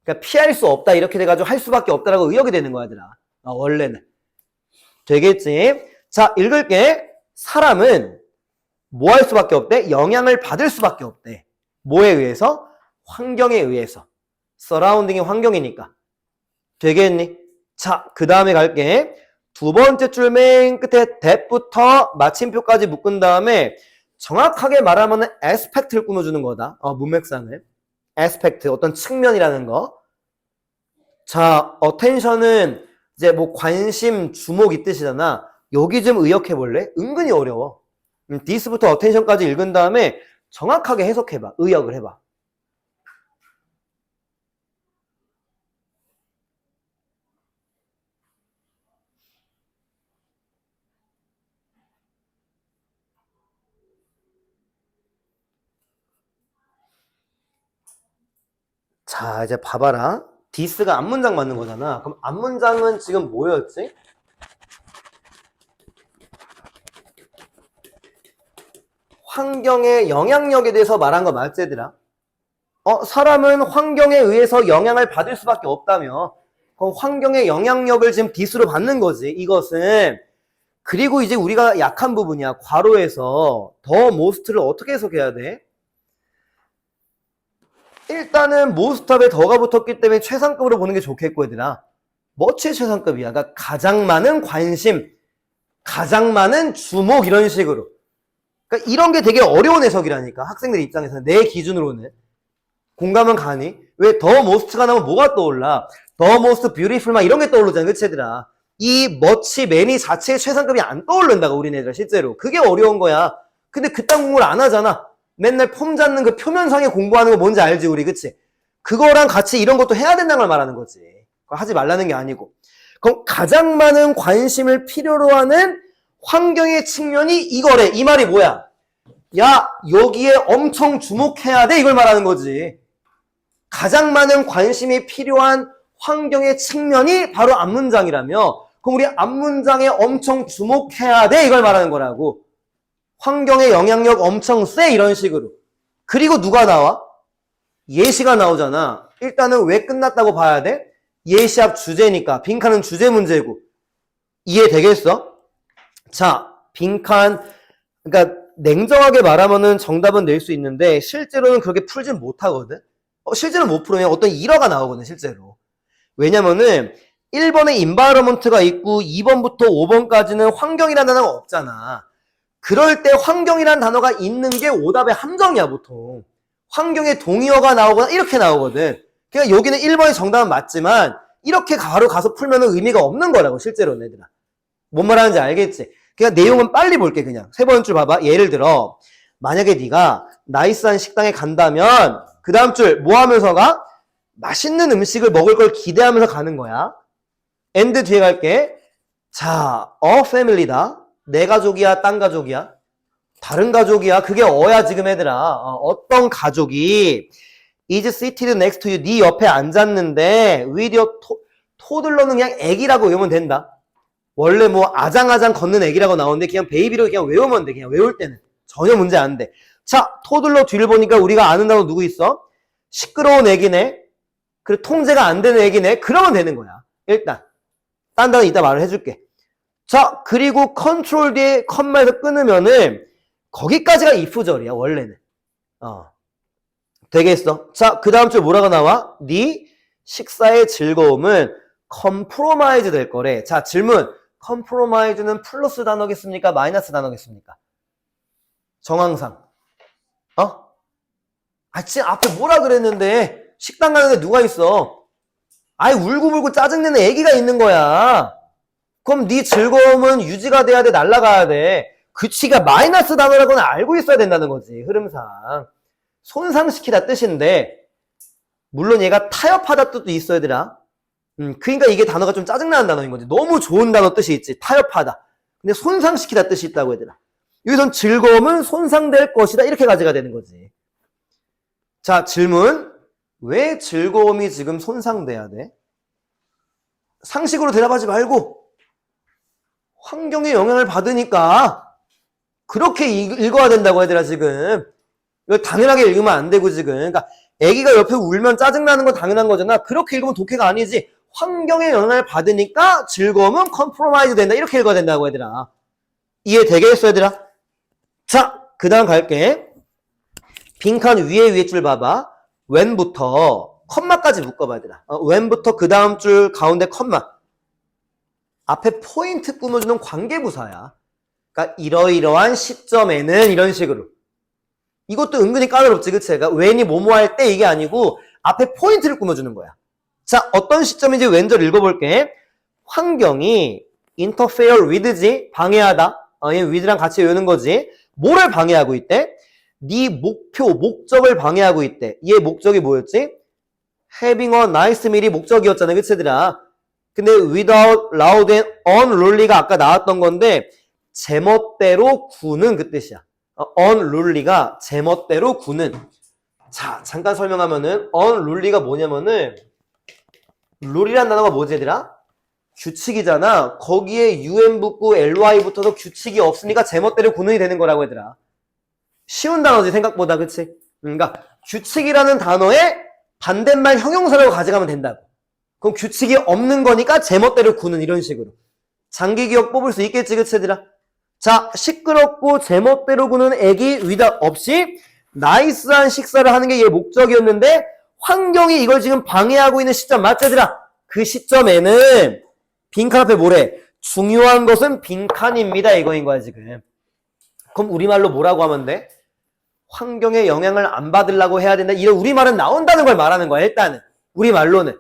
그러니까 피할 수 없다 이렇게 돼가지고 할 수밖에 없다라고 의역이 되는 거야, 얘들아. 원래는. 되겠지? 자, 읽을게. 사람은 뭐 할 수밖에 없대? 영향을 받을 수밖에 없대. 뭐에 의해서? 환경에 의해서. 서라운딩이 환경이니까. 되겠니? 자, 그 다음에 갈게. 두 번째 줄 맨 끝에 that부터 마침표까지 묶은 다음에 정확하게 말하면 aspect를 꾸며주는 거다. 문맥상을. aspect, 어떤 측면이라는 거. 자, attention은 이제 뭐 관심, 주목 이 뜻이잖아. 여기 좀 의역해 볼래? 은근히 어려워. this부터 attention까지 읽은 다음에 정확하게 해석해봐. 의역을 해봐. 자, 이제 봐봐라. this가 앞문장 맞는 거잖아. 그럼 앞문장은 지금 뭐였지? 환경의 영향력에 대해서 말한 거 맞지, 얘들아? 사람은 환경에 의해서 영향을 받을 수밖에 없다며. 그럼 환경의 영향력을 지금 this로 받는 거지, 이것은. 그리고 이제 우리가 약한 부분이야. 괄호에서 the most를 어떻게 해석해야 돼? 일단은 most업에 더가 붙었기 때문에 최상급으로 보는 게 좋겠고, 얘들아. 뭐치 최상급이야? 그러니까 가장 많은 관심, 가장 많은 주목 이런 식으로. 그러니까 이런 게 되게 어려운 해석이라니까. 학생들 입장에서는. 내 기준으로는. 공감은 가니? 왜 the most가 나오면 뭐가 떠올라? the most beautiful 막 이런 게 떠오르잖아. 그치, 얘들아? 이 much, many 자체의 최상급이 안 떠오른다고, 우리네들 실제로. 그게 어려운 거야. 근데 그딴 공부를 안 하잖아. 맨날 폼 잡는 그 표면상에 공부하는 거 뭔지 알지, 우리, 그치? 그거랑 같이 이런 것도 해야 된다는 걸 말하는 거지. 하지 말라는 게 아니고. 그럼 가장 많은 관심을 필요로 하는 환경의 측면이 이거래. 이 말이 뭐야? 야, 여기에 엄청 주목해야 돼. 이걸 말하는 거지. 가장 많은 관심이 필요한 환경의 측면이 바로 앞문장이라며. 그럼 우리 앞문장에 엄청 주목해야 돼. 이걸 말하는 거라고. 환경의 영향력 엄청 세. 이런 식으로. 그리고 누가 나와? 예시가 나오잖아. 일단은 왜 끝났다고 봐야 돼? 얘 시합 주제니까 빈칸은 주제 문제고. 이해되겠어? 자, 빈칸, 그러니까 냉정하게 말하면은 정답은 낼 수 있는데 실제로는 그렇게 풀진 못하거든. 실제로 못 풀으면 어떤 일화가 나오거든, 실제로. 왜냐면은 1번에 environment가 있고 2번부터 5번까지는 환경이라는 단어가 없잖아. 그럴 때 환경이라는 단어가 있는 게 오답의 함정이야, 보통. 환경에 동의어가 나오거나 이렇게 나오거든. 그러니까 여기는 1번이 정답은 맞지만 이렇게 바로 가서 풀면은 의미가 없는 거라고, 실제로는, 얘들아. 뭔 말하는지 알겠지? 그냥 내용은 빨리 볼게. 그냥 세 번째 줄 봐봐. 예를 들어 만약에 네가 나이스한 식당에 간다면 그 다음 줄 뭐 하면서 가? 맛있는 음식을 먹을 걸 기대하면서 가는 거야. and 뒤에 갈게. 자, a family다. 내 가족이야, 딴 가족이야? 다른 가족이야. 그게 어야 지금, 얘들아. 어떤 가족이 is seated next to you. 네 옆에 앉았는데 with your toddler는 그냥 애기라고 외우면 된다. 원래 뭐 아장아장 걷는 애기라고 나오는데 그냥 베이비로 그냥 외우면 돼. 그냥 외울 때는 전혀 문제 안 돼. 자, 토들러 뒤를 보니까 우리가 아는 단어 누구 있어? 시끄러운 애기네. 그리고 통제가 안 되는 애기네. 그러면 되는 거야. 일단 딴 단어 이따 말을 해줄게. 자, 그리고 컨트롤 뒤에 컴마에서 끊으면은 거기까지가 if절이야, 원래는. 되겠어. 자, 그 다음 줄 뭐라고 나와? 네 식사의 즐거움은 compromise 될 거래. 자, 질문. compromise는 플러스 단어겠습니까? 마이너스 단어겠습니까? 정황상. 지금 앞에 뭐라 그랬는데 식당 가는데 누가 있어? 아이, 울고불고 짜증내는 애기가 있는 거야. 그럼 네 즐거움은 유지가 돼야 돼, 날아가야 돼. 그치가 마이너스 단어라고는 알고 있어야 된다는 거지, 흐름상. 손상시키다 뜻인데 물론 얘가 타협하다 뜻도 있어, 얘들아. 그러니까 이게 단어가 좀 짜증나는 단어인 거지. 너무 좋은 단어 뜻이 있지, 타협하다. 근데 손상시키다 뜻이 있다고, 얘들아. 여기선 즐거움은 손상될 것이다, 이렇게 가져가야 되는 거지. 자, 질문. 왜 즐거움이 지금 손상돼야 돼? 상식으로 대답하지 말고 환경에 영향을 받으니까 그렇게 읽어야 된다고, 얘들아. 지금 이거 당연하게 읽으면 안 되고, 지금 그러니까 애기가 옆에 울면 짜증나는 건 당연한 거잖아. 그렇게 읽으면 독해가 아니지. 환경에 영향을 받으니까 즐거움은 컴프로마이즈 된다, 이렇게 읽어야 된다고, 얘들아. 이해되겠어, 얘들아? 자, 그 다음 갈게. 빈칸 위에 줄 봐봐. when부터 컴마까지 묶어봐, 얘들아. when부터 그 다음 줄 가운데 컴마. 앞에 포인트 꾸며주는 관계부사야. 그러니까 이러이러한 시점에는 이런 식으로. 이것도 은근히 까다롭지, 그치? 그러니까 when이 뭐뭐 할 때 이게 아니고 앞에 포인트를 꾸며주는 거야. 자, 어떤 시점인지 왼절 읽어볼게. 환경이 interfere with지, 방해하다. with랑 같이 외우는 거지. 뭐를 방해하고 있대? 네 목표, 목적을 방해하고 있대. 얘 목적이 뭐였지? having a nice meal이 목적이었잖아, 그치, 얘들아? 근데 without loud and unruly가 아까 나왔던 건데 제멋대로 구는 그 뜻이야. unruly가 제멋대로 구는. 자, 잠깐 설명하면은 unruly가 뭐냐면은 룰이란 단어가 뭐지, 얘들아? 규칙이잖아. 거기에 un 붙고 ly 붙어서 규칙이 없으니까 제멋대로 구는이 되는 거라고, 얘들아. 쉬운 단어지, 생각보다. 그치? 그러니까 규칙이라는 단어에 반대말 형용사라고 가져가면 된다고. 그럼 규칙이 없는 거니까 제멋대로 구는, 이런 식으로. 장기 기억 뽑을 수 있겠지, 그치, 얘들아? 자, 시끄럽고 제멋대로 구는 애기 위다 없이 나이스한 식사를 하는 게 얘 목적이었는데 환경이 이걸 지금 방해하고 있는 시점 맞지, 얘들아? 그 시점에는 빈칸 앞에 뭐래? 중요한 것은 빈칸입니다, 이거인 거야, 지금. 그럼 우리말로 뭐라고 하면 돼? 환경에 영향을 안 받으려고 해야 된다, 이런 우리말은 나온다는 걸 말하는 거야, 일단은. 우리말로는.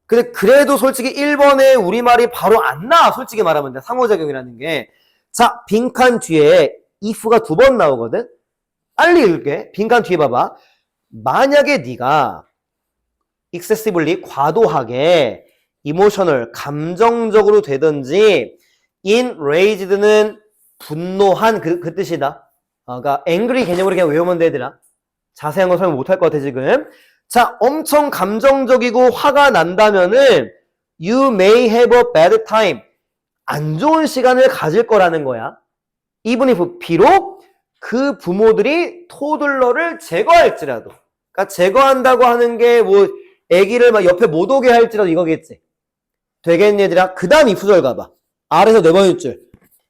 근데 그래도 솔직히 1번에 우리말이 바로 안 나와, 솔직히 말하면 돼. 상호작용이라는 게. 자, 빈칸 뒤에 if가 2번 나오거든? 빨리 읽을게. 빈칸 뒤에 봐봐. 만약에 네가 excessively, 과도하게 emotional, 감정적으로 되든지 enraged는 분노한 그 뜻이다. 그러니까 angry 개념으로 그냥 외우면 돼, 얘들아. 자세한 건 설명 못할 것 같아, 지금. 자, 엄청 감정적이고 화가 난다면은 you may have a bad time. 안 좋은 시간을 가질 거라는 거야. even if, 비록 그 부모들이 토들러를 제거할지라도. 그러니까 제거한다고 하는 게 뭐 애기를 막 옆에 못 오게 할지라도 이거겠지. 되겠니, 얘들아? 그 다음 이프절 가봐. 아래에서 네 번째 줄.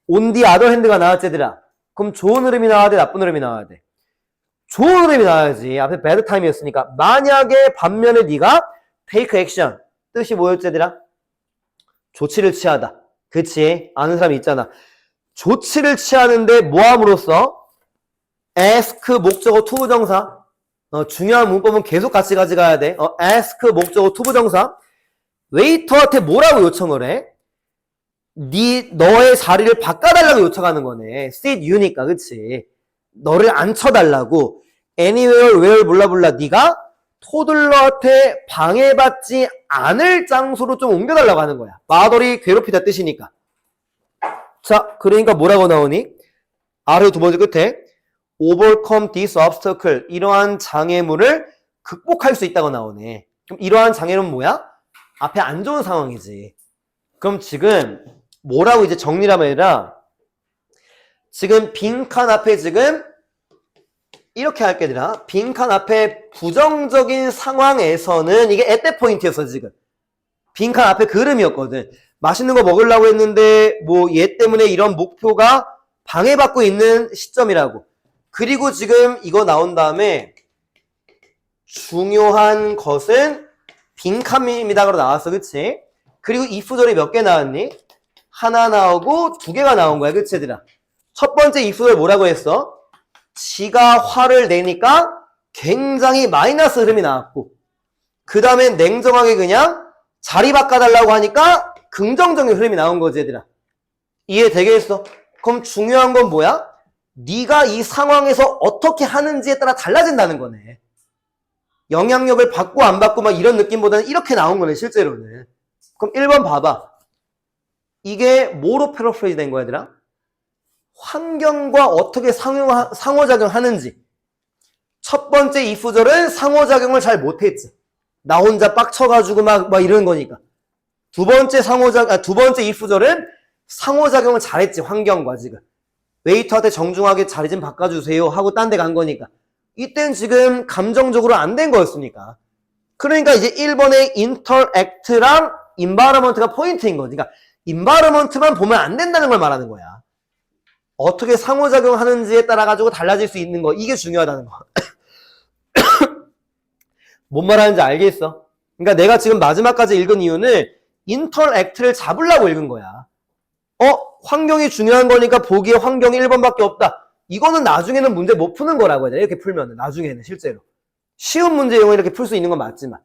on the other hand가 나왔지, 얘들아? 그럼 좋은 흐름이 나와야 돼, 나쁜 흐름이 나와야 돼? 좋은 흐름이 나와야지. 앞에 bad time이었으니까. 만약에 반면에 네가 take action. 뜻이 뭐였지, 얘들아? 조치를 취하다. 그치? 아는 사람이 있잖아. 조치를 취하는데 뭐함으로써? ask 목적어 to 부정사. 중요한 문법은 계속 같이 가져가야 돼. ask 목적어 to 부정사. 웨이터한테 뭐라고 요청을 해? 너의 자리를 바꿔달라고 요청하는 거네. sit you니까, 그치? 너를 앉혀달라고. anywhere, where, 몰라몰라. 네가 토들러한테 방해받지 않을 장소로 좀 옮겨달라고 하는 거야. 마더리 괴롭히다 뜻이니까. 자, 그러니까 뭐라고 나오니? 아래 두 번째 끝에 overcome this obstacle. 이러한 장애물을 극복할 수 있다고 나오네. 그럼 이러한 장애물은 뭐야? 앞에 안 좋은 상황이지. 그럼 지금 뭐라고 이제 정리를 하면 아니라 지금 빈칸 앞에 지금 이렇게 할게 되나? 빈칸 앞에 부정적인 상황에서는 이게 at that point였어 지금. 빈칸 앞에 그름이었거든. 맛있는 거 먹으려고 했는데 뭐 얘 때문에 이런 목표가 방해받고 있는 시점이라고. 그리고 지금 이거 나온 다음에 중요한 것은 빈칸입니다로 나왔어, 그치? 그리고 if절이 몇 개 나왔니? 하나 나오고 두 개가 나온 거야, 그치 얘들아? 첫 번째 if절 뭐라고 했어? 지가 화를 내니까 굉장히 마이너스 흐름이 나왔고, 그 다음에 냉정하게 그냥 자리 바꿔달라고 하니까 긍정적인 흐름이 나온 거지, 얘들아. 이해되겠어? 그럼 중요한 건 뭐야? 네가 이 상황에서 어떻게 하는지에 따라 달라진다는 거네. 영향력을 받고 안 받고 막 이런 느낌보다는 이렇게 나온 거네, 실제로는. 그럼 1번 봐봐. 이게 뭐로 패러프레이즈 된 거야, 얘들아? 환경과 어떻게 상호작용하는지. 첫 번째 if절은 상호작용을 잘 못했지. 나 혼자 빡쳐가지고 막 이러는 거니까. 두 번째 if절은 상호작용을 잘했지, 환경과 지금. 웨이터한테 정중하게 자리 좀 바꿔주세요 하고 딴 데 간 거니까. 이땐 지금 감정적으로 안 된 거였으니까. 그러니까 이제 1번의 interact랑 environment가 포인트인 거지. 그러니까 environment만 보면 안 된다는 걸 말하는 거야. 어떻게 상호작용하는지에 따라 가지고 달라질 수 있는 거, 이게 중요하다는 거. 뭔 말하는지 알겠어? 그러니까 내가 지금 마지막까지 읽은 이유는 interact를 잡으려고 읽은 거야. 환경이 중요한 거니까 보기에 환경이 1번밖에 없다. 이거는 나중에는 문제 못 푸는 거라고 해야 돼. 이렇게 풀면은 나중에는 실제로 쉬운 문제용을 이렇게 풀 수 있는 건 맞지만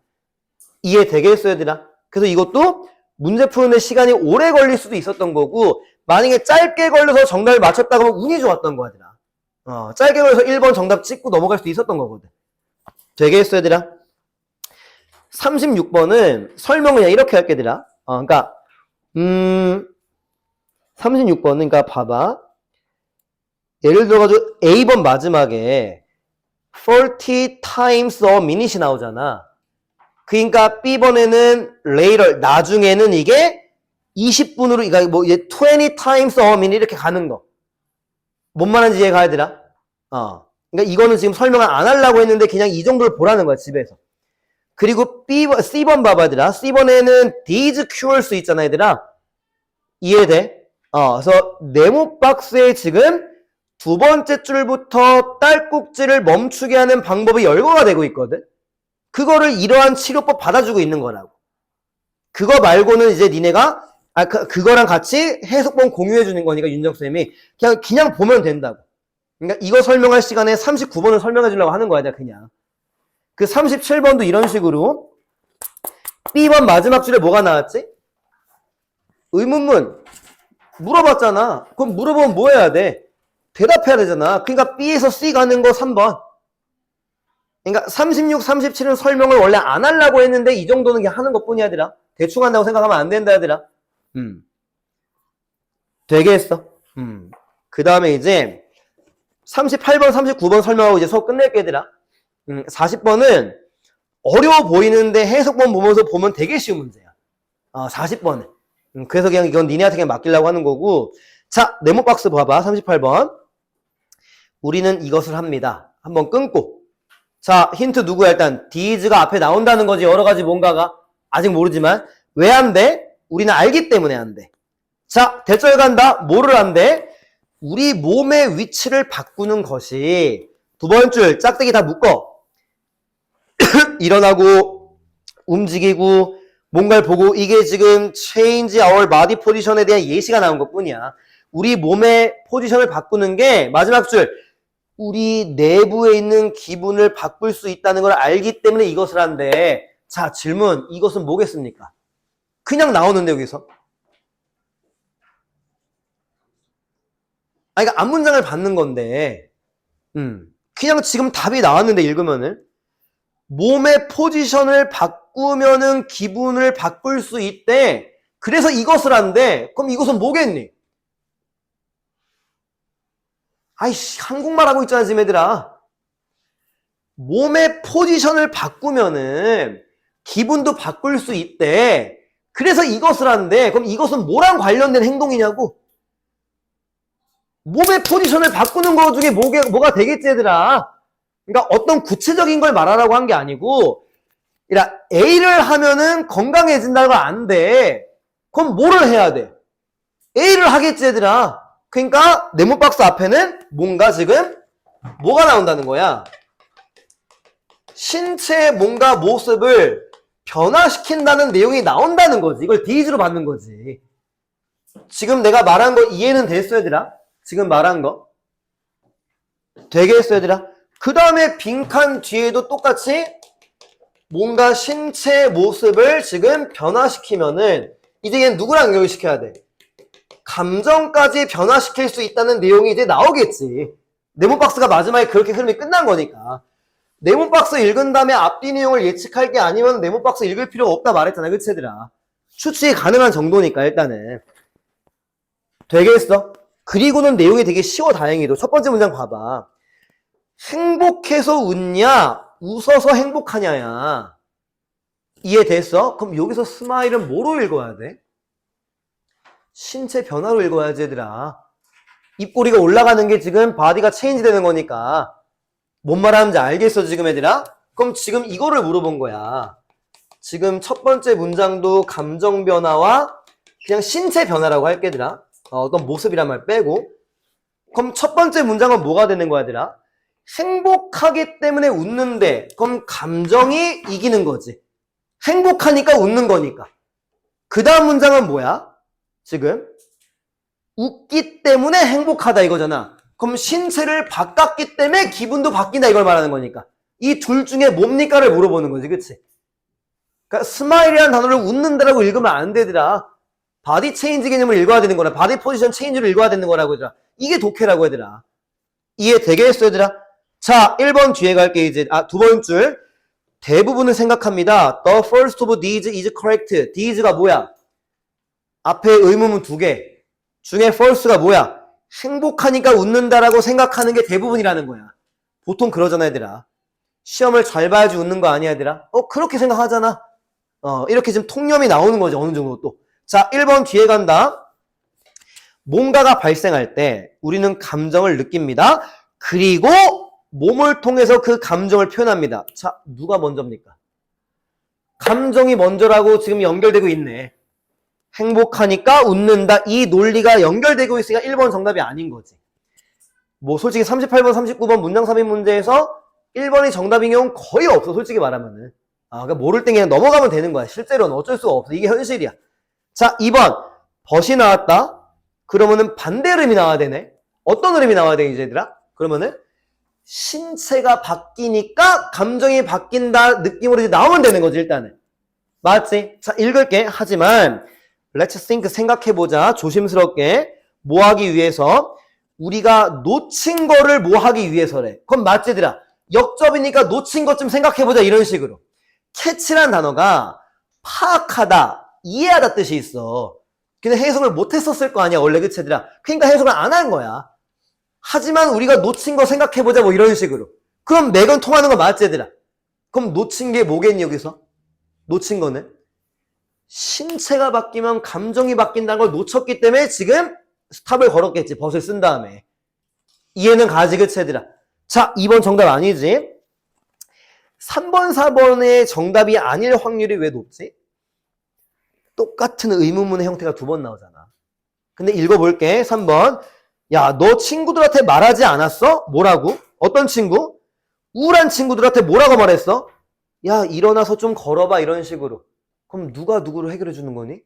이해되겠어요, 얘들아? 그래서 이것도 문제 푸는데 시간이 오래 걸릴 수도 있었던 거고, 만약에 짧게 걸려서 정답을 맞췄다고 하면 운이 좋았던 거야, 얘들아. 짧게 걸려서 1번 정답 찍고 넘어갈 수도 있었던 거거든. 되겠어요, 얘들아? 36번은 설명을 그냥 이렇게 할게, 얘들아. 그러니까 36번은 그러니까 봐봐. 예를 들어가지고 A번 마지막에 40 times a minute이 나오잖아. 그러니까 B번에는 later, 나중에는 이게 20분으로, 그러니까 뭐 20 times a minute 이렇게 가는 거. 뭔 말인지 이해가 얘들아? 그러니까 이거는 지금 설명을 안 하려고 했는데 그냥 이 정도를 보라는 거야, 집에서. 그리고 C번 봐봐, 얘들아. C번에는 these cures 있잖아, 얘들아. 이해돼? 그래서 네모 박스에 지금 두 번째 줄부터 딸꾹질을 멈추게 하는 방법이 열거가 되고 있거든. 그거를 이러한 치료법 받아주고 있는 거라고. 그거 말고는 이제 니네가 그거랑 같이 해석본 공유해 주는 거니까 윤정쌤이 그냥 보면 된다고. 그러니까 이거 설명할 시간에 39번을 설명해 주려고 하는 거야, 그냥. 그 37번도 이런 식으로 B번 마지막 줄에 뭐가 나왔지? 의문문 물어봤잖아. 그럼 물어보면 뭐 해야 돼? 대답해야 되잖아. 그러니까 B에서 C 가는 거 3번. 그러니까 36, 37은 설명을 원래 안 하려고 했는데 이 정도는 그냥 하는 것 뿐이야, 얘들아. 대충 한다고 생각하면 안 된다, 얘들아. 되겠어. 그 다음에 이제 38번, 39번 설명하고 이제 수업 끝낼게, 얘들아. 40번은 어려워 보이는데 해석본 보면서 보면 되게 쉬운 문제야. 40번은. 그래서 그냥 이건 니네한테 그냥 맡기려고 하는 거고. 자, 네모 박스 봐봐. 38번. 우리는 이것을 합니다. 한번 끊고. 자, 힌트 누구야? 일단 thes가 앞에 나온다는 거지. 여러 가지 뭔가가. 아직 모르지만 왜 안 돼? 우리는 알기 때문에 안 돼. 자, 대절 간다. 뭐를 안 돼? 우리 몸의 위치를 바꾸는 것이 두 번 줄 짝대기 다 묶어. 일어나고 움직이고 뭔가를 보고 이게 지금 change our body position에 대한 예시가 나온 것뿐이야. 우리 몸의 포지션을 바꾸는 게 마지막 줄 우리 내부에 있는 기분을 바꿀 수 있다는 걸 알기 때문에 이것을 한대. 자, 질문. 이것은 뭐겠습니까? 그냥 나오는데 여기서. 그러니까 앞문장을 받는 건데 그냥 지금 답이 나왔는데 읽으면은 몸의 포지션을 바꾸면은 기분을 바꿀 수 있대. 그래서 이것을 한대. 그럼 이것은 뭐겠니? 아이씨, 한국말 하고 있잖아, 지금 얘들아. 몸의 포지션을 바꾸면은 기분도 바꿀 수 있대. 그래서 이것을 한대. 그럼 이것은 뭐랑 관련된 행동이냐고? 몸의 포지션을 바꾸는 거 중에 뭐가 되겠지, 얘들아? 그러니까 어떤 구체적인 걸 말하라고 한 게 아니고, A를 하면은 건강해진다는 걸 안 돼. 그럼 뭐를 해야 돼? A를 하겠지, 얘들아. 그러니까 네모박스 앞에는 뭔가 지금 뭐가 나온다는 거야? 신체의 뭔가 모습을 변화시킨다는 내용이 나온다는 거지. 이걸 thes로 받는 거지. 지금 내가 말한 거 이해는 됐어, 얘들아? 지금 말한 거 되겠어, 얘들아? 그 다음에 빈칸 뒤에도 똑같이 뭔가 신체의 모습을 지금 변화시키면은 이제 얘는 누구랑 연결시켜야 돼? 감정까지 변화시킬 수 있다는 내용이 이제 나오겠지. 네모박스가 마지막에 그렇게 흐름이 끝난 거니까. 네모박스 읽은 다음에 앞뒤 내용을 예측할 게 아니면 네모박스 읽을 필요가 없다 말했잖아. 그치, 얘들아? 추측이 가능한 정도니까 일단은. 되겠어? 그리고는 내용이 되게 쉬워, 다행히도. 첫 번째 문장 봐봐. 행복해서 웃냐? 웃어서 행복하냐야. 이해됐어? 그럼 여기서 스마일은 뭐로 읽어야 돼? 신체 변화로 읽어야지, 얘들아. 입꼬리가 올라가는 게 지금 바디가 체인지 되는 거니까. 뭔 말하는지 알겠어, 지금 얘들아? 그럼 지금 이거를 물어본 거야. 지금 첫 번째 문장도 감정 변화와 그냥 신체 변화라고 할게, 얘들아. 어떤 모습이란 말 빼고. 그럼 첫 번째 문장은 뭐가 되는 거야, 얘들아? 행복하기 때문에 웃는데, 그럼 감정이 이기는 거지. 행복하니까 웃는 거니까. 그 다음 문장은 뭐야? 지금 웃기 때문에 행복하다 이거잖아. 그럼 신체를 바꿨기 때문에 기분도 바뀐다 이걸 말하는 거니까. 이 둘 중에 뭡니까를 물어보는 거지, 그치? 그러니까 스마일이라는 단어를 웃는다라고 읽으면 안 되더라. 바디 체인지 개념을 읽어야 되는 거라. 바디 포지션 체인지를 읽어야 되는 거라고 얘들아. 이게 독해라고 얘들아. 이해되겠어, 얘들아? 자, 1번 뒤에 갈게 이제. 두 번 줄. 대부분은 생각합니다. The first of these is correct. these가 뭐야? 앞에 의문문 2개. 중에 first가 뭐야? 행복하니까 웃는다라고 생각하는 게 대부분이라는 거야. 보통 그러잖아, 얘들아. 시험을 잘 봐야지 웃는 거 아니야, 얘들아? 그렇게 생각하잖아. 이렇게 지금 통념이 나오는 거지, 어느 정도 또. 자, 1번 뒤에 간다. 뭔가가 발생할 때 우리는 감정을 느낍니다. 그리고 몸을 통해서 그 감정을 표현합니다. 자, 누가 먼저입니까? 감정이 먼저라고 지금 연결되고 있네. 행복하니까 웃는다. 이 논리가 연결되고 있으니까 1번 정답이 아닌 거지. 뭐 솔직히 38번, 39번 문장 삽입 문제에서 1번이 정답인 경우는 거의 없어, 솔직히 말하면은. 그러니까 모를 땐 그냥 넘어가면 되는 거야. 실제로는 어쩔 수가 없어. 이게 현실이야. 자, 2번. 벗이 나왔다. 그러면은 반대 흐름이 나와야 되네. 어떤 흐름이 나와야 돼, 이제 얘들아? 그러면은 신체가 바뀌니까 감정이 바뀐다 느낌으로 이제 나오면 되는 거지, 일단은. 맞지? 자, 읽을게. 하지만 Let's think, 생각해보자. 조심스럽게. 뭐 하기 위해서? 우리가 놓친 거를 뭐 하기 위해서래. 그럼 맞지, 얘들아? 역접이니까 놓친 것 좀 생각해보자, 이런 식으로. 캐치란 단어가 파악하다, 이해하다 뜻이 있어. 근데 해석을 못했었을 거 아니야, 원래, 그치, 얘들아? 그러니까 해석을 안 한 거야. 하지만 우리가 놓친 거 생각해보자, 뭐 이런 식으로. 그럼 매건 통하는 거 맞지, 얘들아? 그럼 놓친 게 뭐겠니, 여기서? 놓친 거는? 신체가 바뀌면 감정이 바뀐다는 걸 놓쳤기 때문에 지금 스탑을 걸었겠지. 벗을 쓴 다음에. 이해는 가지, 그치, 얘들아? 자, 2번 정답 아니지? 3번, 4번의 정답이 아닐 확률이 왜 높지? 똑같은 의문문의 형태가 두 번 나오잖아. 근데 읽어볼게. 3번. 야, 너 친구들한테 말하지 않았어? 뭐라고? 어떤 친구? 우울한 친구들한테 뭐라고 말했어? 야, 일어나서 좀 걸어봐. 이런 식으로. 그럼 누가 누구를 해결해 주는 거니?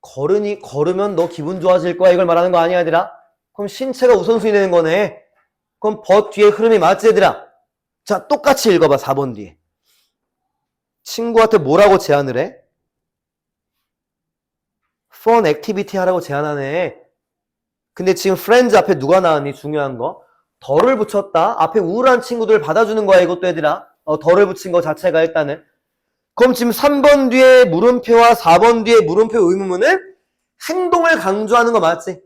걸으면 너 기분 좋아질 거야. 이걸 말하는 거 아니야, 얘들아? 그럼 신체가 우선순위 되는 거네. 그럼 벗 뒤에 흐름이 맞지, 얘들아? 자, 똑같이 읽어봐. 4번 뒤에. 친구한테 뭐라고 제안을 해? fun activity 하라고 제안하네. 근데 지금 friends 앞에 누가 나왔니? 중요한 거. 덜을 붙였다. 앞에 우울한 친구들 받아주는 거야, 이것도 얘들아. 덜을 붙인 거 자체가 일단은. 그럼 지금 3번 뒤에 물음표와 4번 뒤에 물음표 의문문은 행동을 강조하는 거 맞지?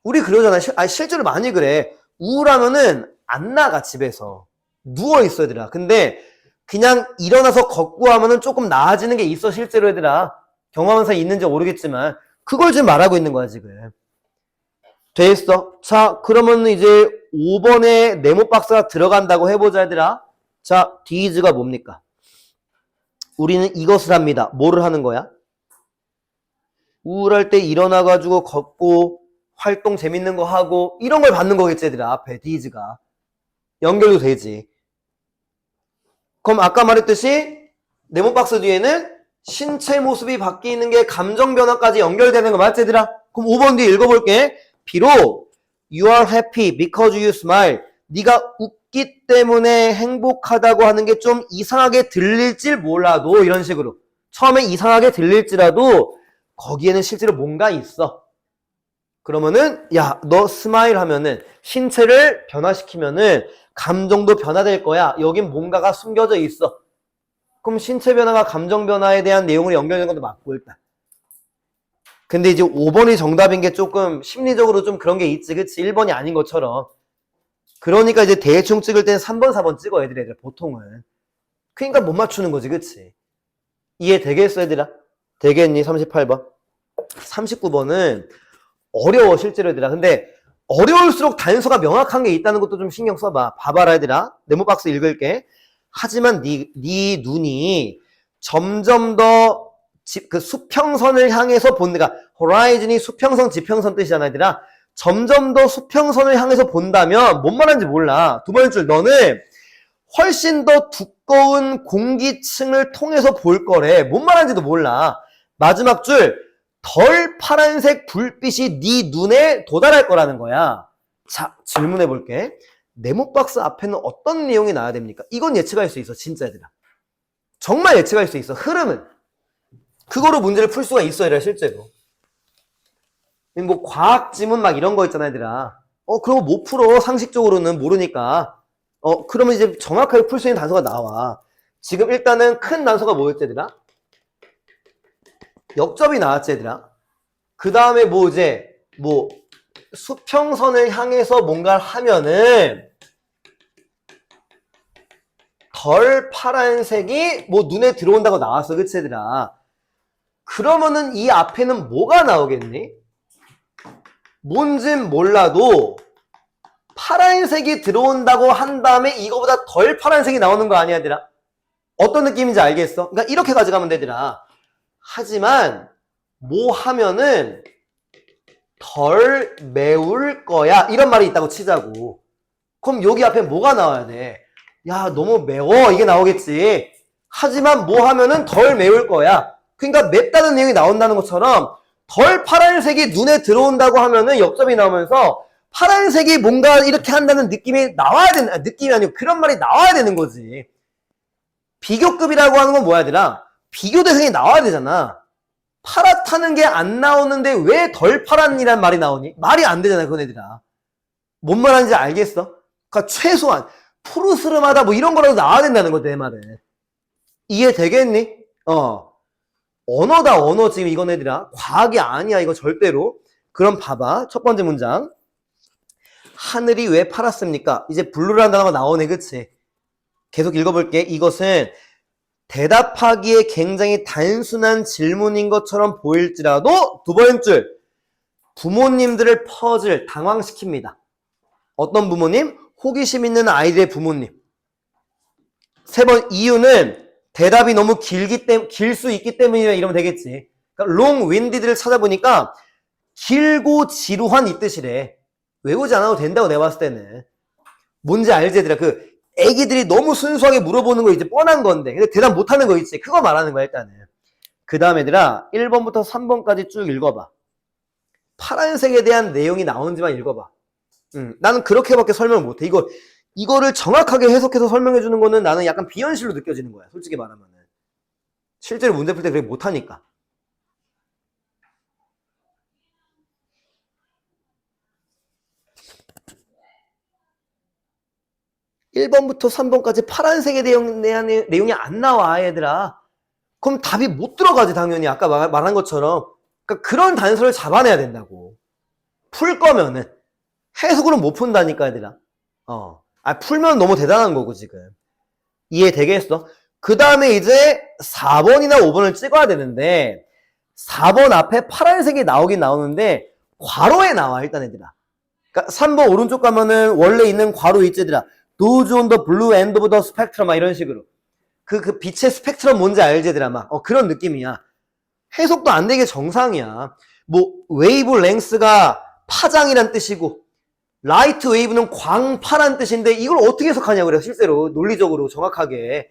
우리 그러잖아. 실제로 많이 그래. 우울하면은 안 나가, 집에서. 누워있어, 얘들아. 근데 그냥 일어나서 걷고 하면은 조금 나아지는 게 있어, 실제로 얘들아. 경험한 사이 있는지 모르겠지만 그걸 지금 말하고 있는 거야, 지금. 돼 있어. 자, 그러면 이제 5번에 네모 박스가 들어간다고 해보자, 얘들아. 자, DIS가 뭡니까? 우리는 이것을 합니다. 뭐를 하는 거야? 우울할 때 일어나가지고 걷고 활동 재밌는 거 하고 이런 걸 받는 거겠지, 얘들아. 앞에 DIS가. 연결도 되지. 그럼 아까 말했듯이 네모 박스 뒤에는 신체 모습이 바뀌는 게 감정 변화까지 연결되는 거 맞지, 얘들아? 그럼 5번 뒤에 읽어볼게. 비록 you are happy because you smile. 네가 웃기 때문에 행복하다고 하는 게 좀 이상하게 들릴지 몰라도 이런 식으로. 처음에 이상하게 들릴지라도 거기에는 실제로 뭔가 있어. 그러면은 야, 너 스마일 하면은 신체를 변화시키면은 감정도 변화될 거야. 여긴 뭔가가 숨겨져 있어. 그럼 신체 변화가 감정 변화에 대한 내용으로 연결되는 것도 맞고 일단. 근데 이제 5번이 정답인 게 조금 심리적으로 좀 그런 게 있지, 그치? 1번이 아닌 것처럼. 그러니까 이제 대충 찍을 때는 3번, 4번 찍어, 애들 보통은. 그러니까 못 맞추는 거지, 그치? 이해 되겠어, 얘들아? 되겠니? 38번. 39번은 어려워, 실제로 얘들아. 근데 어려울수록 단서가 명확한 게 있다는 것도 좀 신경 써봐. 봐봐라, 얘들아. 네모 박스 읽을게. 하지만 네 눈이 점점 더 그 수평선을 향해서 그러니까 호라이즌이 수평선, 지평선 뜻이잖아, 얘들아. 점점 더 수평선을 향해서 본다면 뭔 말하는지 몰라. 두 번째 줄, 너는 훨씬 더 두꺼운 공기층을 통해서 볼 거래. 뭔 말하는지도 몰라. 마지막 줄, 덜 파란색 불빛이 네 눈에 도달할 거라는 거야. 자, 질문해 볼게. 네모 박스 앞에는 어떤 내용이 나와야 됩니까? 이건 예측할 수 있어, 진짜 얘들아. 정말 예측할 수 있어, 흐름은. 그거로 문제를 풀 수가 있어, 얘들아, 실제로. 뭐 과학 지문 막 이런 거 있잖아, 얘들아. 그런 거 못 풀어, 상식적으로는 모르니까. 그러면 이제 정확하게 풀 수 있는 단서가 나와. 지금 일단은 큰 단서가 뭐였지, 얘들아? 역접이 나왔지, 얘들아. 그 다음에 뭐 이제 뭐 수평선을 향해서 뭔가를 하면은 덜 파란색이 뭐 눈에 들어온다고 나왔어, 그치, 얘들아? 그러면은 이 앞에는 뭐가 나오겠니? 뭔진 몰라도 파란색이 들어온다고 한 다음에 이거보다 덜 파란색이 나오는 거 아니야, 얘들아? 어떤 느낌인지 알겠어? 그러니까 이렇게 가져가면 되더라. 하지만 뭐 하면은 덜 매울 거야, 이런 말이 있다고 치자고. 그럼 여기 앞에 뭐가 나와야 돼? 야, 너무 매워, 이게 나오겠지. 하지만 뭐 하면은 덜 매울 거야. 그러니까 맵다는 내용이 나온다는 것처럼 덜 파란색이 눈에 들어온다고 하면은 역점이 나오면서 파란색이 뭔가 이렇게 한다는 느낌이 나와야 되는, 느낌이 아니고 그런 말이 나와야 되는 거지. 비교급이라고 하는 건 뭐야, 얘들아? 비교 대상이 나와야 되잖아. 파랗다는 게 안 나오는데 왜 덜 파랗니란 말이 나오니? 말이 안 되잖아, 그건 얘들아. 뭔 말하는지 알겠어? 그러니까 최소한 푸르스름하다 뭐 이런 거라도 나와야 된다는 거지, 내 말은. 이해되겠니? 언어다, 언어. 지금 이건 얘들아 과학이 아니야, 이거 절대로. 그럼 봐봐, 첫 번째 문장. 하늘이 왜 파랗습니까? 이제 블루라는 단어가 나오네, 그치? 계속 읽어볼게. 이것은 대답하기에 굉장히 단순한 질문인 것처럼 보일지라도 두 번째 줄, 부모님들을 퍼즐, 당황시킵니다. 어떤 부모님? 호기심 있는 아이들의 부모님. 3번 이유는 대답이 너무 길 수 있기 때문이라 이러면 되겠지. 그러니까 long-winded를 찾아보니까 길고 지루한 이 뜻이래. 외우지 않아도 된다고 내가 봤을 때는. 뭔지 알지 얘들아? 그 애기들이 너무 순수하게 물어보는 거 이제 뻔한 건데 근데 대답 못하는 거 있지. 그거 말하는 거야 일단은. 그 다음 얘들아 1번부터 3번까지 쭉 읽어봐. 파란색에 대한 내용이 나오는지만 읽어봐. 나는 그렇게밖에 설명을 못해. 이거를 정확하게 해석해서 설명해 주는 거는 나는 약간 비현실로 느껴지는 거야. 솔직히 말하면은. 실제로 문제 풀 때 그렇게 못하니까. (1번부터) (3번까지) 파란색에 대한 내용이 안 나와 얘들아. 그럼 답이 못 들어가지 당연히. 아까 말한 것처럼. 그러니까 그런 단서를 잡아내야 된다고. 풀 거면은. 해석으로 못 푼다니까 얘들아. 풀면 너무 대단한 거고 지금. 이해되겠어? 그 다음에 이제 4번이나 5번을 찍어야 되는데 4번 앞에 파란색이 나오긴 나오는데 괄호에 나와 일단 얘들아. 그러니까 3번 오른쪽 가면은 원래 있는 괄호 있지 얘들아. Those on the blue end of the spectrum 막 이런 식으로. 그 빛의 스펙트럼 뭔지 알지 얘들아 막. 그런 느낌이야. 해석도 안 되게 정상이야. 뭐 웨이브 랭스가 파장이란 뜻이고 라이트 웨이브는 광파란 뜻인데 이걸 어떻게 해석하냐고 그래요 실제로 논리적으로 정확하게.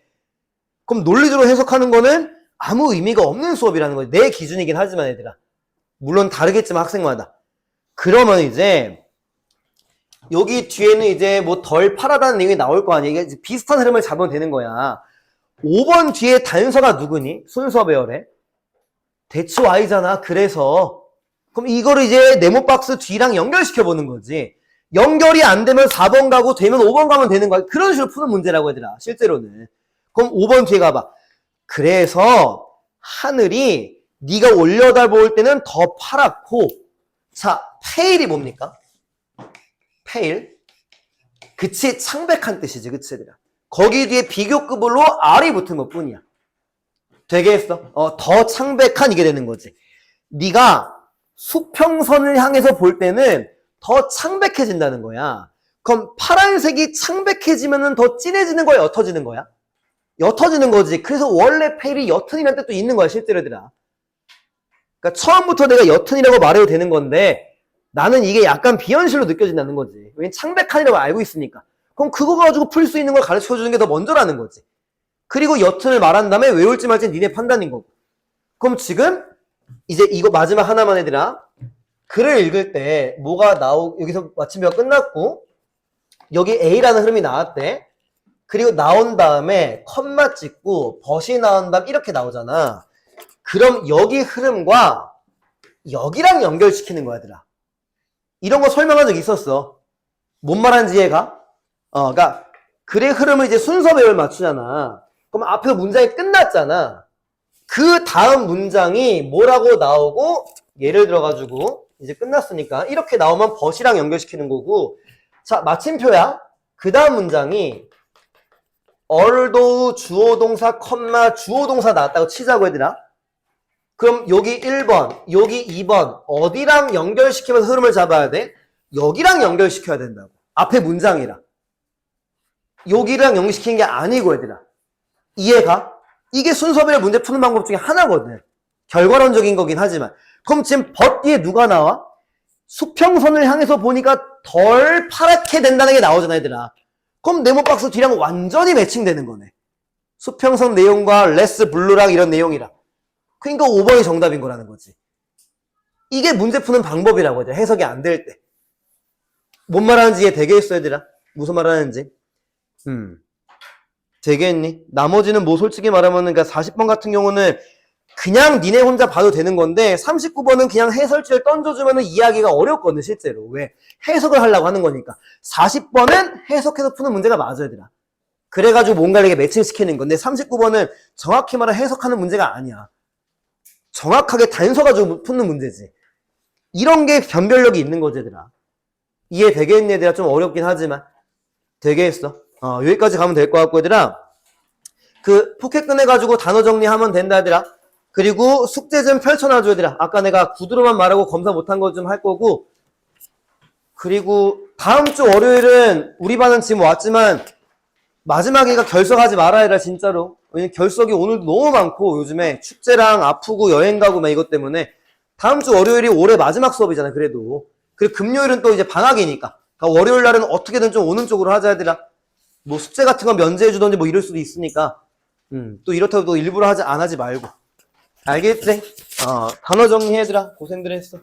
그럼 논리적으로 해석하는 거는 아무 의미가 없는 수업이라는 거지. 내 기준이긴 하지만 얘들아. 물론 다르겠지만 학생마다. 그러면 이제 여기 뒤에는 이제 뭐 덜 파라다는 내용이 나올 거 아니야. 이게 비슷한 흐름을 잡으면 되는 거야. 5번 뒤에 단서가 누구니? 순서 배열에. 대치 Y잖아. 그래서 그럼 이거를 이제 네모박스 뒤랑 연결시켜 보는 거지. 연결이 안 되면 4번 가고 되면 5번 가면 되는 거야. 그런 식으로 푸는 문제라고 얘들아. 실제로는. 그럼 5번 뒤에 가봐. 그래서 하늘이 네가 올려다볼 때는 더 파랗고 자, 페일이 뭡니까? 페일. 그치, 창백한 뜻이지. 그치, 얘들아. 거기 뒤에 비교급으로 R이 붙은 것 뿐이야. 되겠어? 더 창백한 이게 되는 거지. 네가 수평선을 향해서 볼 때는 더 창백해진다는 거야. 그럼 파란색이 창백해지면 더 진해지는 거야? 옅어지는 거야? 옅어지는 거지. 그래서 원래 페일이 옅은이라는 뜻도 있는 거야, 실제로 얘들아. 그러니까 처음부터 내가 옅은이라고 말해도 되는 건데 나는 이게 약간 비현실로 느껴진다는 거지. 왜냐면 창백한이라고 알고 있으니까. 그럼 그거 가지고 풀 수 있는 걸 가르쳐주는 게 더 먼저라는 거지. 그리고 옅은을 말한 다음에 외울지 말지 니네 판단인 거고. 그럼 지금 이제 이거 마지막 하나만 얘들아. 글을 읽을 때 뭐가 여기서 마침표가 끝났고 여기 A라는 흐름이 나왔대. 그리고 나온 다음에 컴마 찍고 벗이 나온 다음 이렇게 나오잖아. 그럼 여기 흐름과 여기랑 연결시키는 거야 얘들아. 이런 거 설명한 적 있었어. 뭔 말하는지 이해가? 그러니까 글의 흐름을 이제 순서 배열 맞추잖아. 그럼 앞에 문장이 끝났잖아. 그 다음 문장이 뭐라고 나오고 예를 들어가지고 이제 끝났으니까 이렇게 나오면 벗이랑 연결시키는 거고 자 마침표야. 그 다음 문장이 although 주어동사 컴마 주어동사 나왔다고 치자고 얘들아. 그럼 여기 1번 여기 2번 어디랑 연결시키면서 흐름을 잡아야 돼? 여기랑 연결시켜야 된다고. 앞에 문장이랑 여기랑 연결시키는 게 아니고 얘들아. 이해가? 이게 순서별로 문제 푸는 방법 중에 하나거든. 결과론적인 거긴 하지만. 그럼 지금 벗 뒤에 누가 나와? 수평선을 향해서 보니까 덜 파랗게 된다는 게 나오잖아 얘들아. 그럼 네모박스 뒤랑 완전히 매칭되는 거네. 수평선 내용과 레스 블루랑 이런 내용이랑. 그러니까 5번이 정답인 거라는 거지. 이게 문제 푸는 방법이라고 하죠. 해석이 안 될 때. 뭔 말하는지 이해 되겠어 얘들아? 무슨 말하는지. 되겠니? 나머지는 뭐 솔직히 말하면 그러니까 40번 같은 경우는 그냥 니네 혼자 봐도 되는 건데 39번은 그냥 해설지를 던져주면 이해하기가 어렵거든 실제로. 왜? 해석을 하려고 하는 거니까. 40번은 해석해서 푸는 문제가 맞아 얘들아. 그래가지고 뭔가를 이렇게 매칭시키는 건데 39번은 정확히 말해 해석하는 문제가 아니야. 정확하게 단서 가지고 푸는 문제지. 이런 게 변별력이 있는 거지 얘들아. 이해되겠니 얘들아? 좀 어렵긴 하지만 되겠어. 여기까지 가면 될 것 같고 얘들아. 그 포켓 꺼내가지고 단어 정리하면 된다 얘들아. 그리고 숙제 좀 펼쳐놔줘 얘들아. 아까 내가 구두로만 말하고 검사 못한 거 좀 할 거고. 그리고 다음 주 월요일은 우리 반은 지금 왔지만 마지막이가 결석하지 말아야 돼, 진짜로. 왜냐면 결석이 오늘도 너무 많고, 요즘에 축제랑 아프고 여행 가고 막 이것 때문에. 다음 주 월요일이 올해 마지막 수업이잖아, 그래도. 그리고 금요일은 또 이제 방학이니까. 그러니까 월요일 날은 어떻게든 좀 오는 쪽으로 하자, 얘들아. 뭐 숙제 같은 거 면제해주던지 뭐 이럴 수도 있으니까. 또 이렇다고 또 일부러 안 하지 말고. 알겠지? 단어 정리해, 얘들아. 고생들 했어.